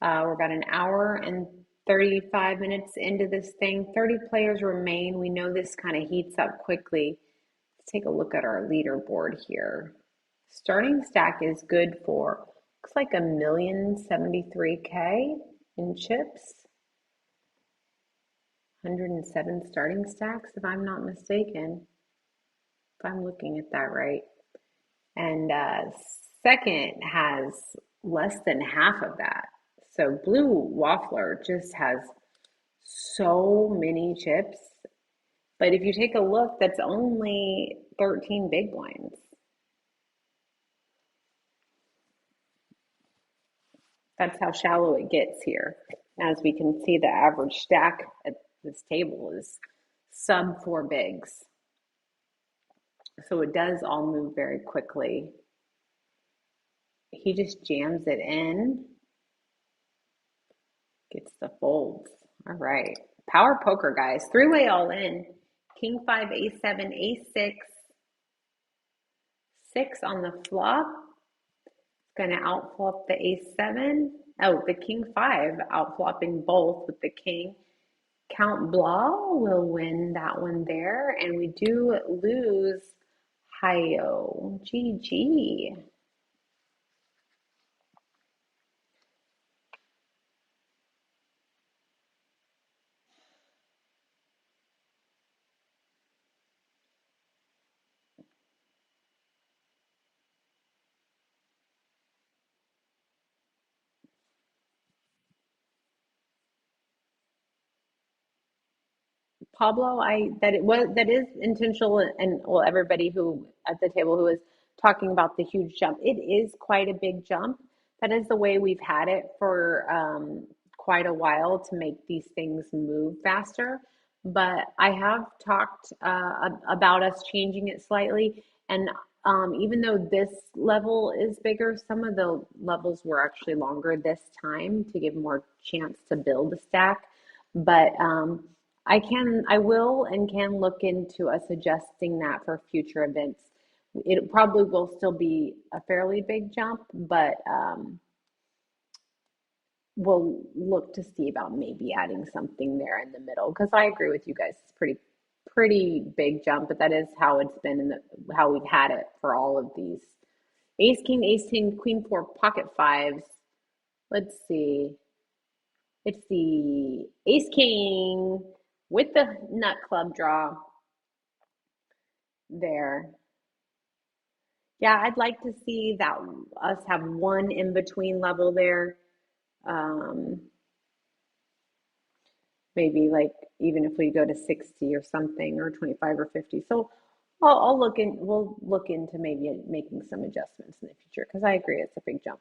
We're about an hour and 35 minutes into this thing. 30 players remain. We know this kind of heats up quickly. Let's take a look at our leaderboard here. Starting stack is good for, looks like 1,073K in chips. 107 starting stacks, if I'm not mistaken. If I'm looking at that right. And second has less than half of that. So Blue Waffler just has so many chips. But if you take a look, that's only 13 big blinds. That's how shallow it gets here. As we can see, the average stack at this table is sub 4 bigs. So it does all move very quickly. He just jams it in. Gets the folds. All right. Power poker, guys. Three-way all in. King 5, ace 7, ace 6. 6 on the flop. Going to outflop the ace 7. Oh, the king 5 outflopping both with the king. Count Blah will win that one there. And we do lose Hayo. GG. Pablo, that is intentional, and well, everybody who at the table who is talking about the huge jump, it is quite a big jump. That is the way we've had it for quite a while to make these things move faster. But I have talked about us changing it slightly, and even though this level is bigger, some of the levels were actually longer this time to give more chance to build a stack. But I will and can look into us adjusting that for future events. It probably will still be a fairly big jump, but we'll look to see about maybe adding something there in the middle. Because I agree with you guys, it's pretty big jump, but that is how it's been how we've had it for all of these. Ace King, Ace King, Queen 4, pocket fives. Let's see. It's the Ace King with the nut club draw there. Yeah, I'd like to see that us have one in between level there. Maybe like even if we go to 60 or something, or 25 or 50. So we'll look into maybe making some adjustments in the future, because I agree it's a big jump.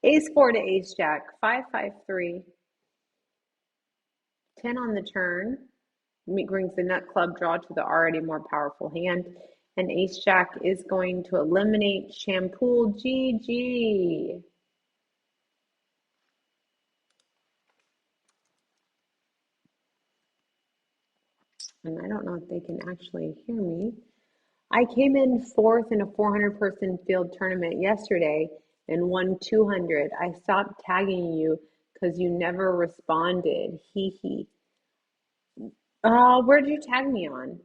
Ace 4 to ace jack, 5, 5, 3. 10 on the turn brings the nut club draw to the already more powerful hand. And Ace Jack is going to eliminate Shampoo GG. And I don't know if they can actually hear me. I came in fourth in a 400-person field tournament yesterday and won 200. I stopped tagging you because you never responded. Hee hee. Where'd you tag me on?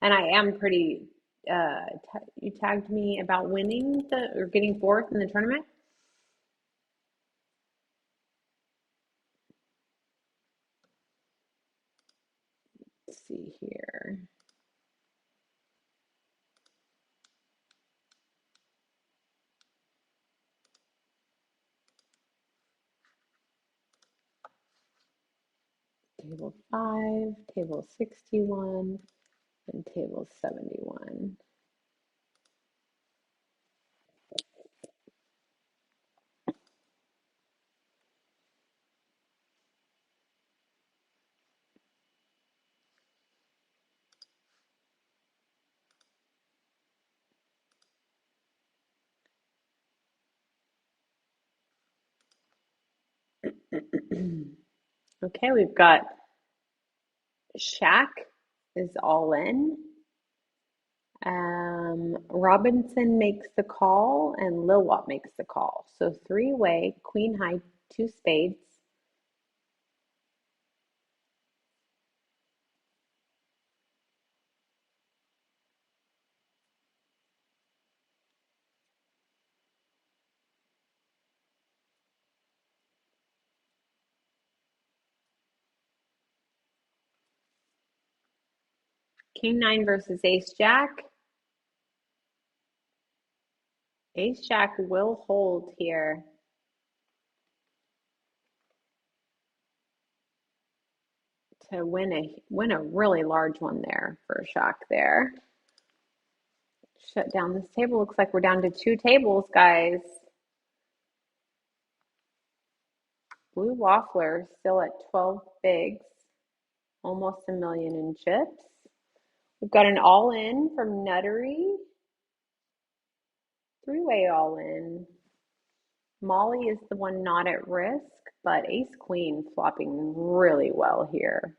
And I am pretty. You tagged me about winning or getting fourth in the tournament. Let's see here. Table 5, table 61, and table 71. Okay, we've got Shaq is all in. Robinson makes the call and Lilwap makes the call. So three-way, queen high, two spades. King nine versus ace jack. Ace jack will hold here. To win a really large one there for Shaq there. Shut down this table. Looks like we're down to 2 tables, guys. Blue Waffler still at 12 bigs, almost a million in chips. We've got an all-in from Nuttery. Three-way all-in. Molly is the one not at risk, but ace-queen flopping really well here.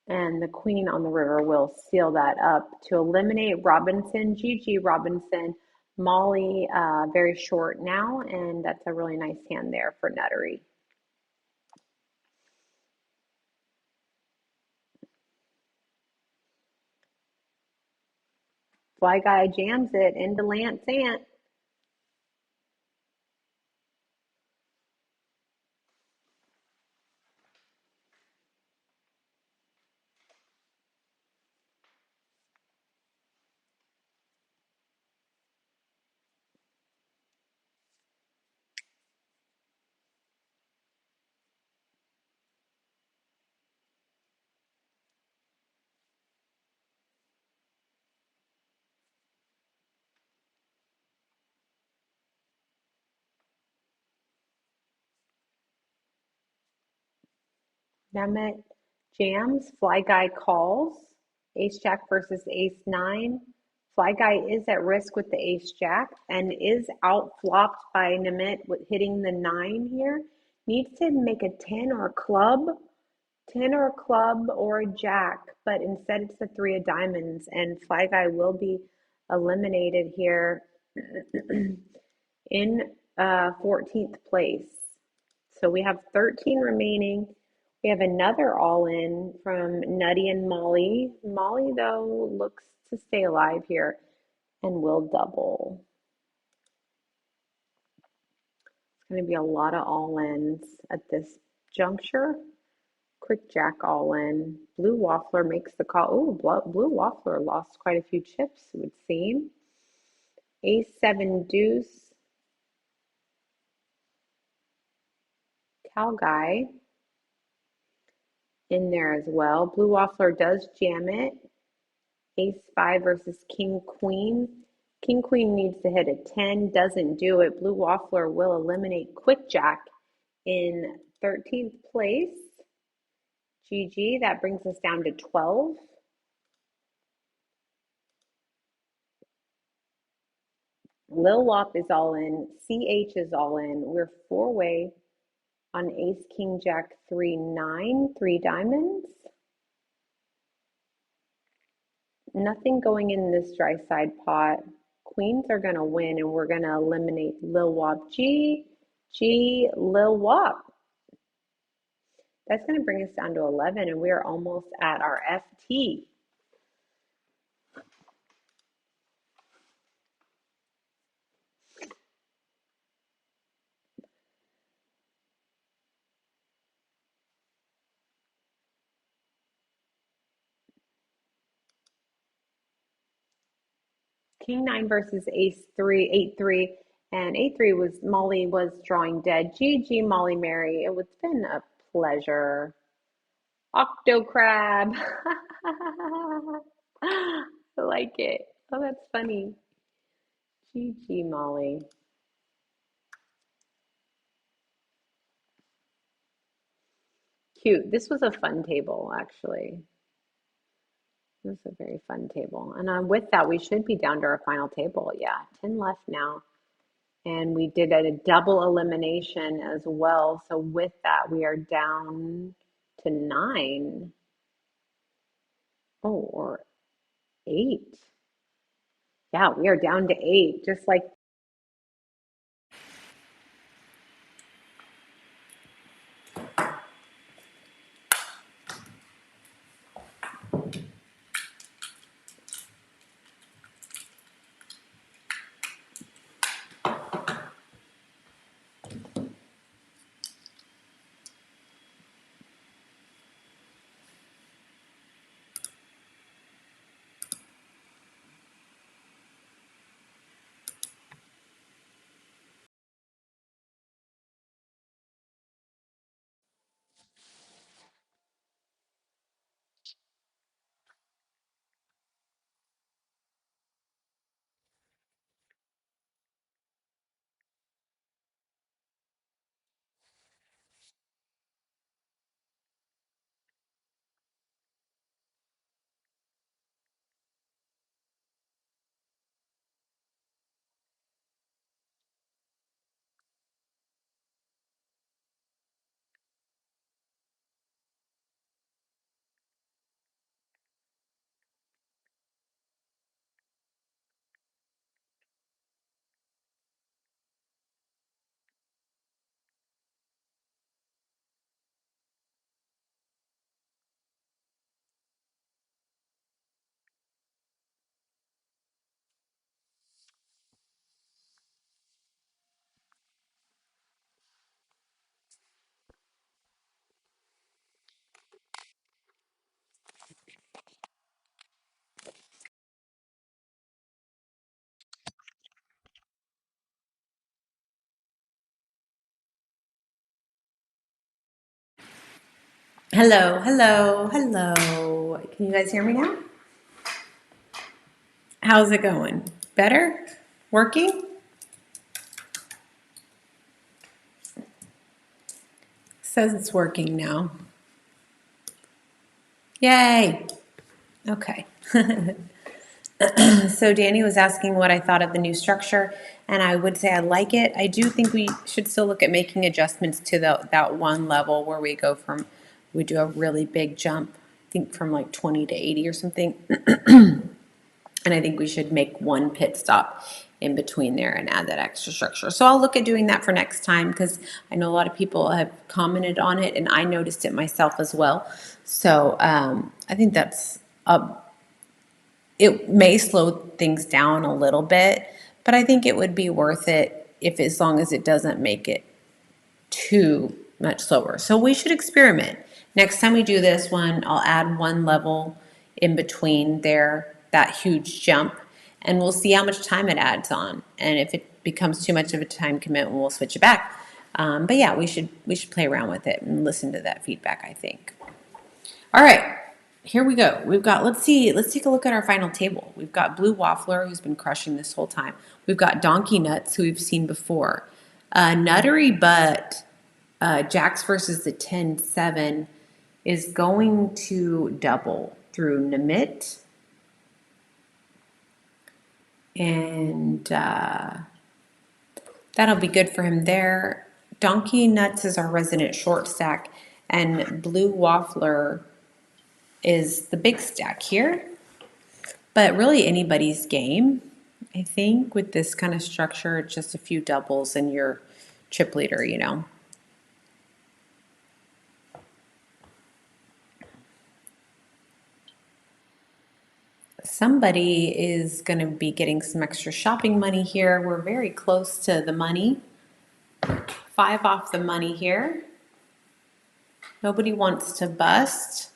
And the queen on the river will seal that up to eliminate Robinson. GG Robinson. Molly very short now, and that's a really nice hand there for Nuttery. Fly Guy jams it into Lance Ant. Nemeth jams, Fly Guy calls, Ace Jack versus Ace 9. Fly Guy is at risk with the Ace Jack and is out flopped by Nemeth with hitting the 9 here. Needs to make a 10 or a club, 10 or a club or a jack, but instead it's the 3 of diamonds, and Fly Guy will be eliminated here in 14th place. So we have 13 remaining. We have another all-in from Nutty and Molly. Molly, though, looks to stay alive here and will double. It's going to be a lot of all-ins at this juncture. Quick Jack all-in. Blue Waffler makes the call. Oh, Blue Waffler lost quite a few chips, it would seem. Ace 7 deuce. Cow Guy in there as well. Blue Waffler does jam it. Ace 5 versus King Queen. King Queen needs to hit a 10, doesn't do it. Blue Waffler will eliminate Quick Jack in 13th place. GG, that brings us down to 12. Lil Wop is all in. CH is all in. We're four-way on Ace, King, Jack, 3, 9, 3 diamonds. Nothing going in this dry side pot. Queens are going to win, and we're going to eliminate Lil Wop. G, Lil Wop. That's going to bring us down to 11, and we are almost at our FT. King 9 versus Ace 3, 8 3, and 8 3 was Molly was drawing dead. GG, Molly Mary. It's been a pleasure. Octo Crab. I like it. Oh, that's funny. GG, Molly. Cute. This was a fun table, actually. This is a very fun table. And with that, we should be down to our final table. Yeah, 10 left now. And we did a double elimination as well. So with that, we are down to 9. Oh, or 8. Yeah, we are down to 8, just like. Hello, hello, hello. Can you guys hear me now? How's it going? Better? Working? Says it's working now. Yay! Okay. So Danny was asking what I thought of the new structure, and I would say I like it. I do think we should still look at making adjustments to that one level where we do a really big jump, I think from like 20 to 80 or something. And I think we should make one pit stop in between there and add that extra structure. So I'll look at doing that for next time because I know a lot of people have commented on it and I noticed it myself as well. So I think it may slow things down a little bit, but I think it would be worth it as long as it doesn't make it too much slower. So we should experiment. Next time we do this one, I'll add one level in between there, that huge jump, and we'll see how much time it adds on. And if it becomes too much of a time commitment, we'll switch it back. But yeah, we should play around with it and listen to that feedback, I think. All right, here we go. We've got, let's take a look at our final table. We've got Blue Waffler, who's been crushing this whole time. We've got Donkey Nuts, who we've seen before. Nuttery Butt, Jacks versus the 10-7 is going to double through Namit And that'll be good for him there. Donkey Nuts is our resident short stack, and Blue Waffler is the big stack here. But really anybody's game, I think, with this kind of structure, just a few doubles and your chip leader, you know. Somebody is going to be getting some extra shopping money here. We're very close to the money. 5 off the money here. Nobody wants to bust.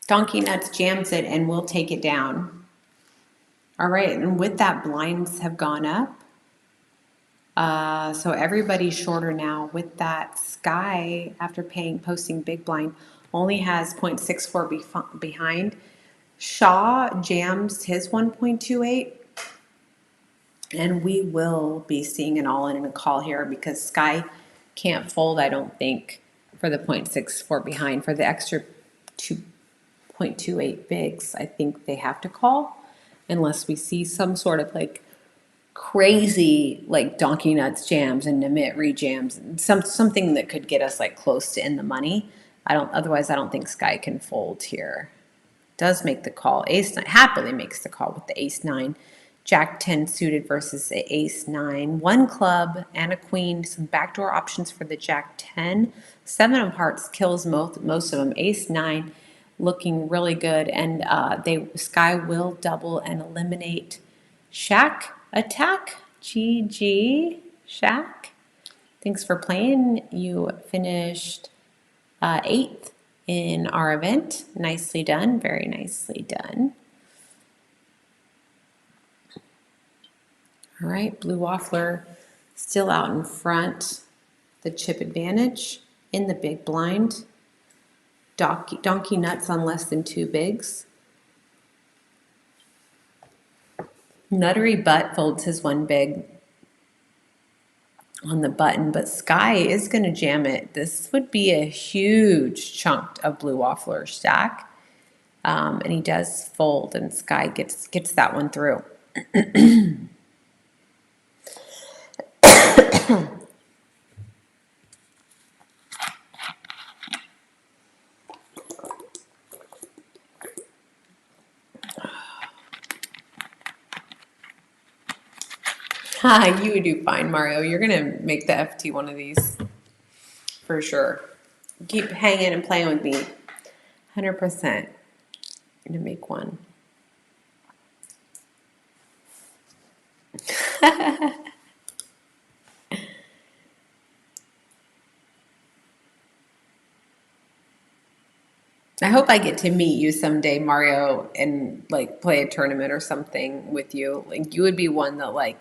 Donkey Nuts jams it and we'll take it down. All right, and with that, blinds have gone up. So everybody's shorter now. With that, Sky, after posting big blind, only has 0.64 behind. Shaw jams his 1.28. And we will be seeing an all-in and a call here because Sky can't fold, I don't think, for the 0.64 behind. For the extra 2.28 bigs, I think they have to call unless we see some sort of like crazy like Donkey Nuts jams and Nimit rejams, something that could get us like close to in the money. Otherwise I don't think Sky can fold here. Does make the call. Ace 9 happily makes the call with the ace 9. Jack 10 suited versus the ace 9. 1 club and a queen. Some backdoor options for the Jack 10. 7 of hearts kills most of them. Ace 9 looking really good. And Sky will double and eliminate Shaq attack. GG, Shaq. Thanks for playing. You finished 8th in our event. Nicely done. Very nicely done. All right, Blue Waffler still out in front. The chip advantage in the big blind. Donkey Nuts on less than 2 bigs. Nuttery Butt folds his 1 big on the button, but Sky is going to jam it. This would be a huge chunk of Blue Waffler stack. And he does fold, and Sky gets that one through. You would do fine, Mario. You're going to make the FT one of these for sure. Keep hanging and playing with me. 100% to make one. I hope I get to meet you someday, Mario, and like play a tournament or something with you. Like you would be one that like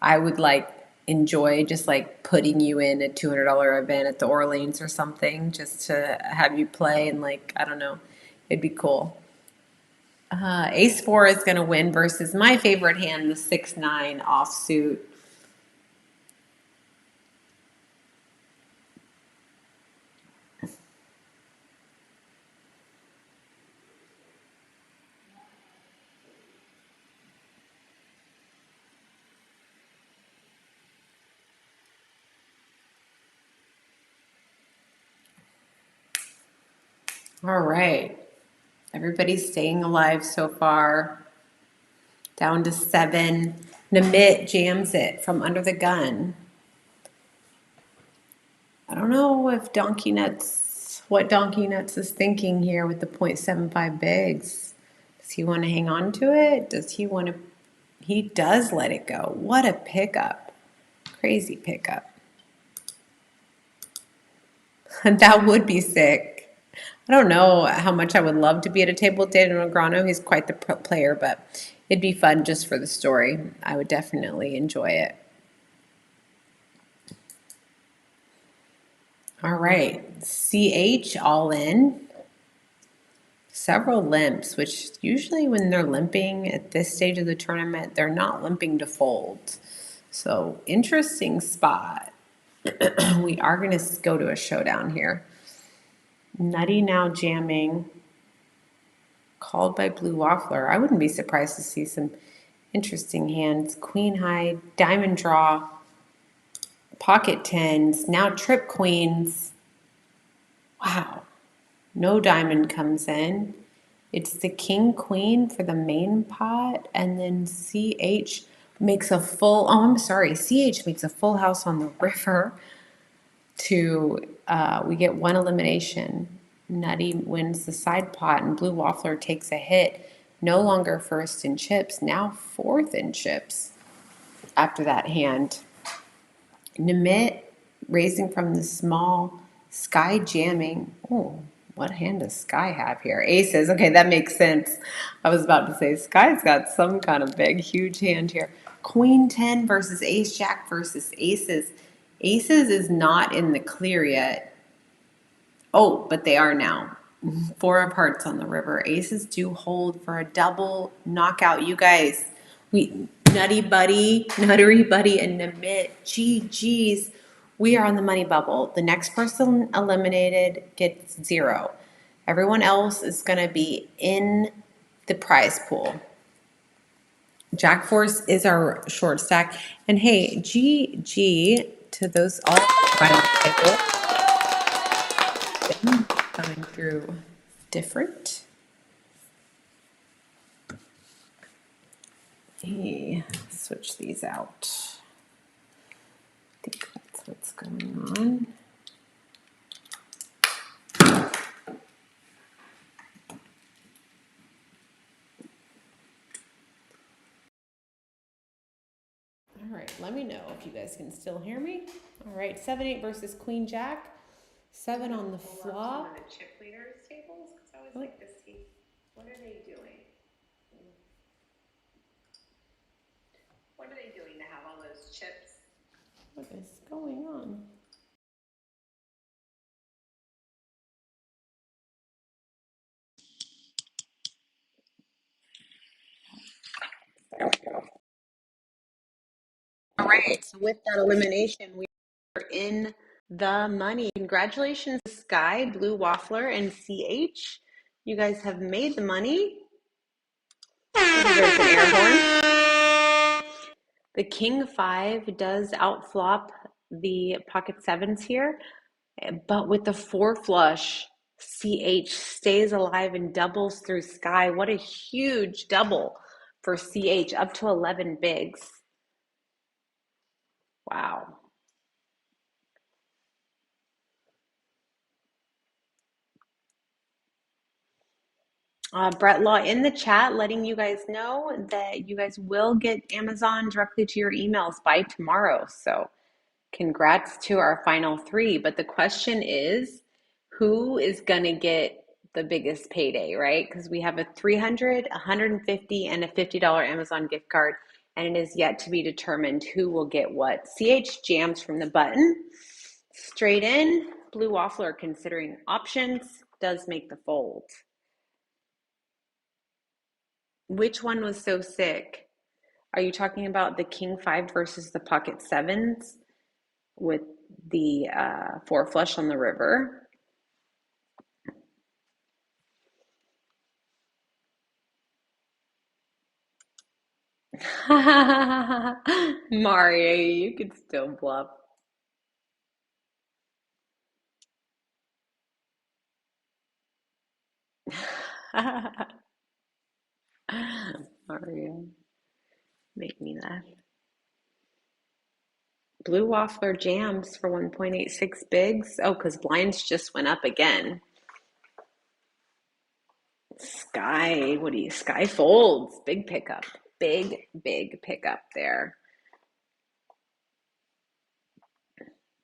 I would like enjoy just like putting you in a $200 event at the Orleans or something just to have you play and like I don't know, it'd be cool. Ace 4 is going to win versus my favorite hand, the 6-9 offsuit. All right. Everybody's staying alive so far. Down to 7. Nimit jams it from under the gun. I don't know what Donkey Nuts is thinking here with the 0.75 bigs. Does he want to hang on to it? Does he want to? He does let it go. What a pickup. Crazy pickup. That would be sick. I don't know how much I would love to be at a table with Daniel Negreanu. He's quite the player, but it'd be fun just for the story. I would definitely enjoy it. All right, CH all in. Several limps, which usually when they're limping at this stage of the tournament, they're not limping to fold. So interesting spot. We are going to go to a showdown here. Nutty now jamming, called by Blue Waffler. I wouldn't be surprised to see some interesting hands. Queen high, diamond draw, pocket tens, now trip queens. Wow. No diamond comes in. It's the king queen for the main pot, and then CH makes a full. Oh, I'm sorry. CH makes a full house on the river. We get one elimination. Nutty wins the side pot, and Blue Waffler takes a hit. No longer first in chips, now fourth in chips. After that hand, Nimit raising from the small, Sky jamming. Oh, what hand does Sky have here? Aces. Okay, that makes sense. I was about to say Sky's got some kind of big, huge hand here. Queen 10 versus Ace Jack versus Aces. Aces is not in the clear yet. Oh, but they are now. Four of hearts on the river. Aces do hold for a double knockout. You guys, Nutty Buddy, Nuttery Buddy, and Namit. GG's. We are on the money bubble. The next person eliminated gets zero. Everyone else is going to be in the prize pool. Jack Force is our short stack. And hey, GG to those all final table. Coming through different. Switch these out. I think that's what's going on. All right, let me know if you guys can still hear me. All right, 7-8 versus Queen Jack. 7 on the flop. One of the chip leaders tables, because I always like to see what are they doing. What are they doing to have all those chips? What is going on? All right, so with that elimination, we are in the money. Congratulations, Sky, Blue Waffler, and CH. You guys have made the money. There's an air horn. The King 5 does outflop the pocket sevens here, but with the 4 flush, CH stays alive and doubles through Sky. What a huge double for CH, up to 11 bigs. Wow. Brett Law in the chat letting you guys know that you guys will get Amazon directly to your emails by tomorrow. So congrats to our final 3. But the question is, who is going to get the biggest payday, right? Because we have a 300, 150, and a $50 Amazon gift card, and it is yet to be determined who will get what. CH jams from the button. Straight in. Blue Waffler, considering options, does make the fold. Which one was so sick? Are you talking about the King 5 versus the pocket sevens with the 4 flush on the river? Mario, you could still bluff. Mario, make me laugh. Blue Waffler jams for 1.86 bigs. Oh, because blinds just went up again. Sky, what do you, Sky folds. Big pickup. Big, big pickup there.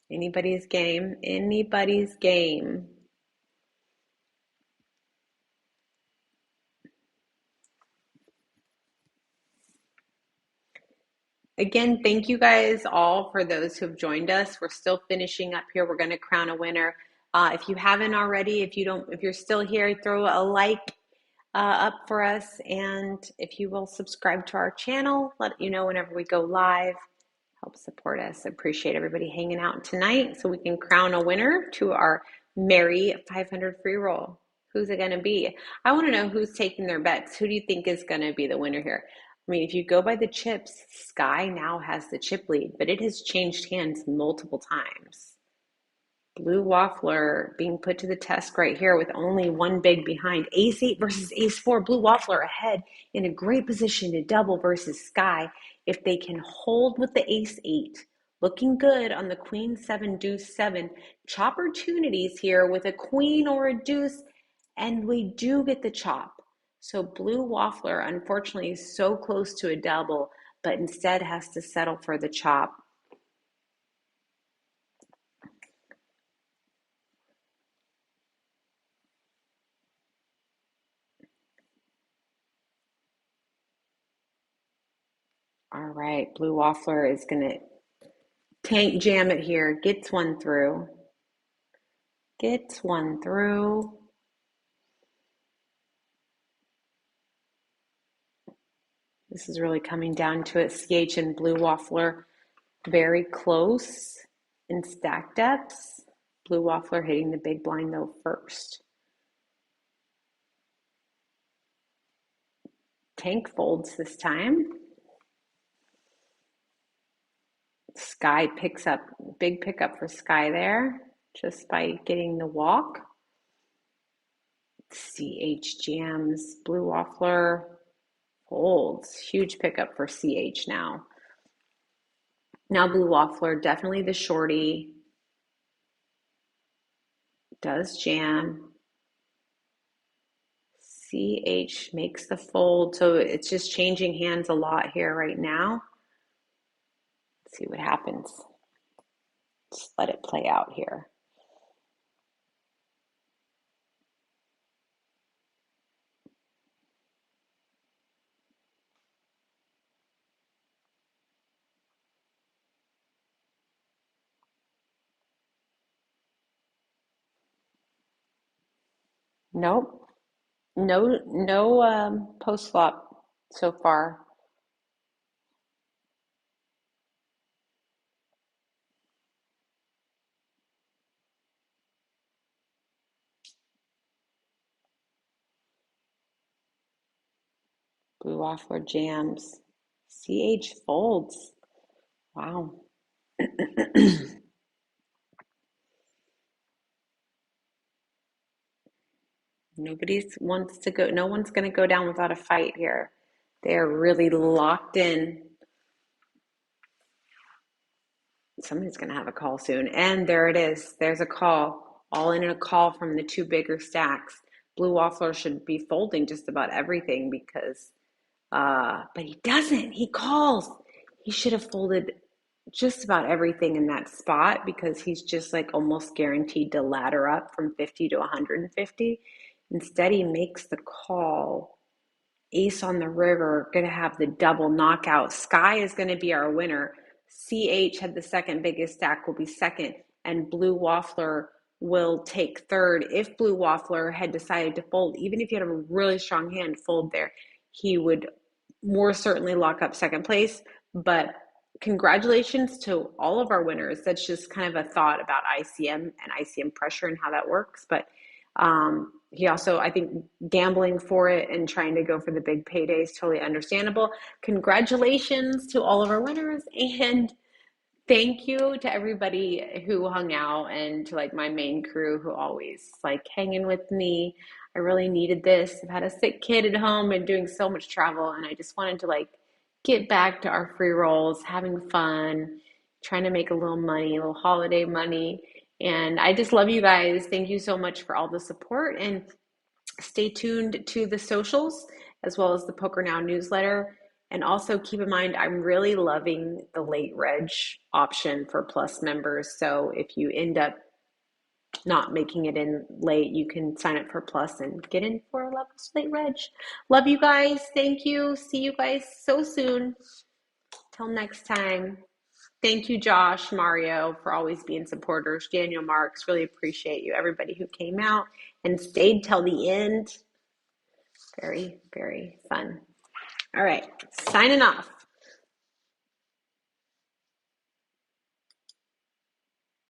Anybody's game. Anybody's game. Again, thank you guys all for those who have joined us. We're still finishing up here. We're going to crown a winner. If you haven't already, if you're still here, throw a like up for us, and if you will subscribe to our channel, let you know whenever we go live. Help support us. I appreciate everybody hanging out tonight so we can crown a winner to our merry 500 free roll. Who's it going to be? I want to know who's taking their bets. Who do you think is going to be the winner here? I mean, if you go by the chips, Sky now has the chip lead, but it has changed hands multiple times. Blue Waffler being put to the test right here with only one big behind. Ace 8 versus Ace 4. Blue Waffler ahead in a great position to double versus Sky. If they can hold with the Ace 8, looking good on the Queen 7, Deuce 7. Chop opportunities here with a Queen or a Deuce, and we do get the chop. So Blue Waffler, unfortunately, is so close to a double, but instead has to settle for the chop. All right, Blue Waffler is going to tank jam it here. Gets one through. Gets one through. This is really coming down to it. CH and Blue Waffler very close in stack depths. Blue Waffler hitting the big blind though first. Tank folds this time. Sky picks up, big pickup for Sky there just by getting the walk. CH jams, Blue Waffler folds. Huge pickup for CH now. Now Blue Waffler, definitely the shorty. Does jam. CH makes the fold. So it's just changing hands a lot here right now. Let's see what happens. Just let it play out here. Nope. No post flop so far. Blue Waffler jams. CH folds. Wow. No one's going to go down without a fight here. They're really locked in. Somebody's going to have a call soon. And there it is. There's a call. All in a call from the two bigger stacks. Blue Waffler should be folding just about everything because, but he doesn't. He calls. He should have folded just about everything in that spot because he's just like almost guaranteed to ladder up from 50 to 150. Instead, he makes the call. Ace on the river, going to have the double knockout. Sky is going to be our winner. CH had the second biggest stack, will be second, and Blue Waffler will take third. If Blue Waffler had decided to fold, even if you had a really strong hand fold there, he would more certainly lock up second place. But congratulations to all of our winners. That's just kind of a thought about ICM and ICM pressure and how that works. But he also, I think, gambling for it and trying to go for the big payday is totally understandable. Congratulations to all of our winners, and thank you to everybody who hung out and to like my main crew who always like hanging with me. I really needed this. I've had a sick kid at home and doing so much travel, and I just wanted to like get back to our free rolls, having fun, trying to make a little money, a little holiday money. And I just love you guys. Thank you so much for all the support, and stay tuned to the socials as well as the PokerNow newsletter. And also keep in mind, I'm really loving the late reg option for Plus members. So if you end up not making it in late, you can sign up for Plus and get in for a levels late reg. Love you guys. Thank you. See you guys so soon. Till next time. Thank you, Josh, Mario, for always being supporters. Daniel, Marks, really appreciate you. Everybody who came out and stayed till the end. Very, very fun. All right, signing off.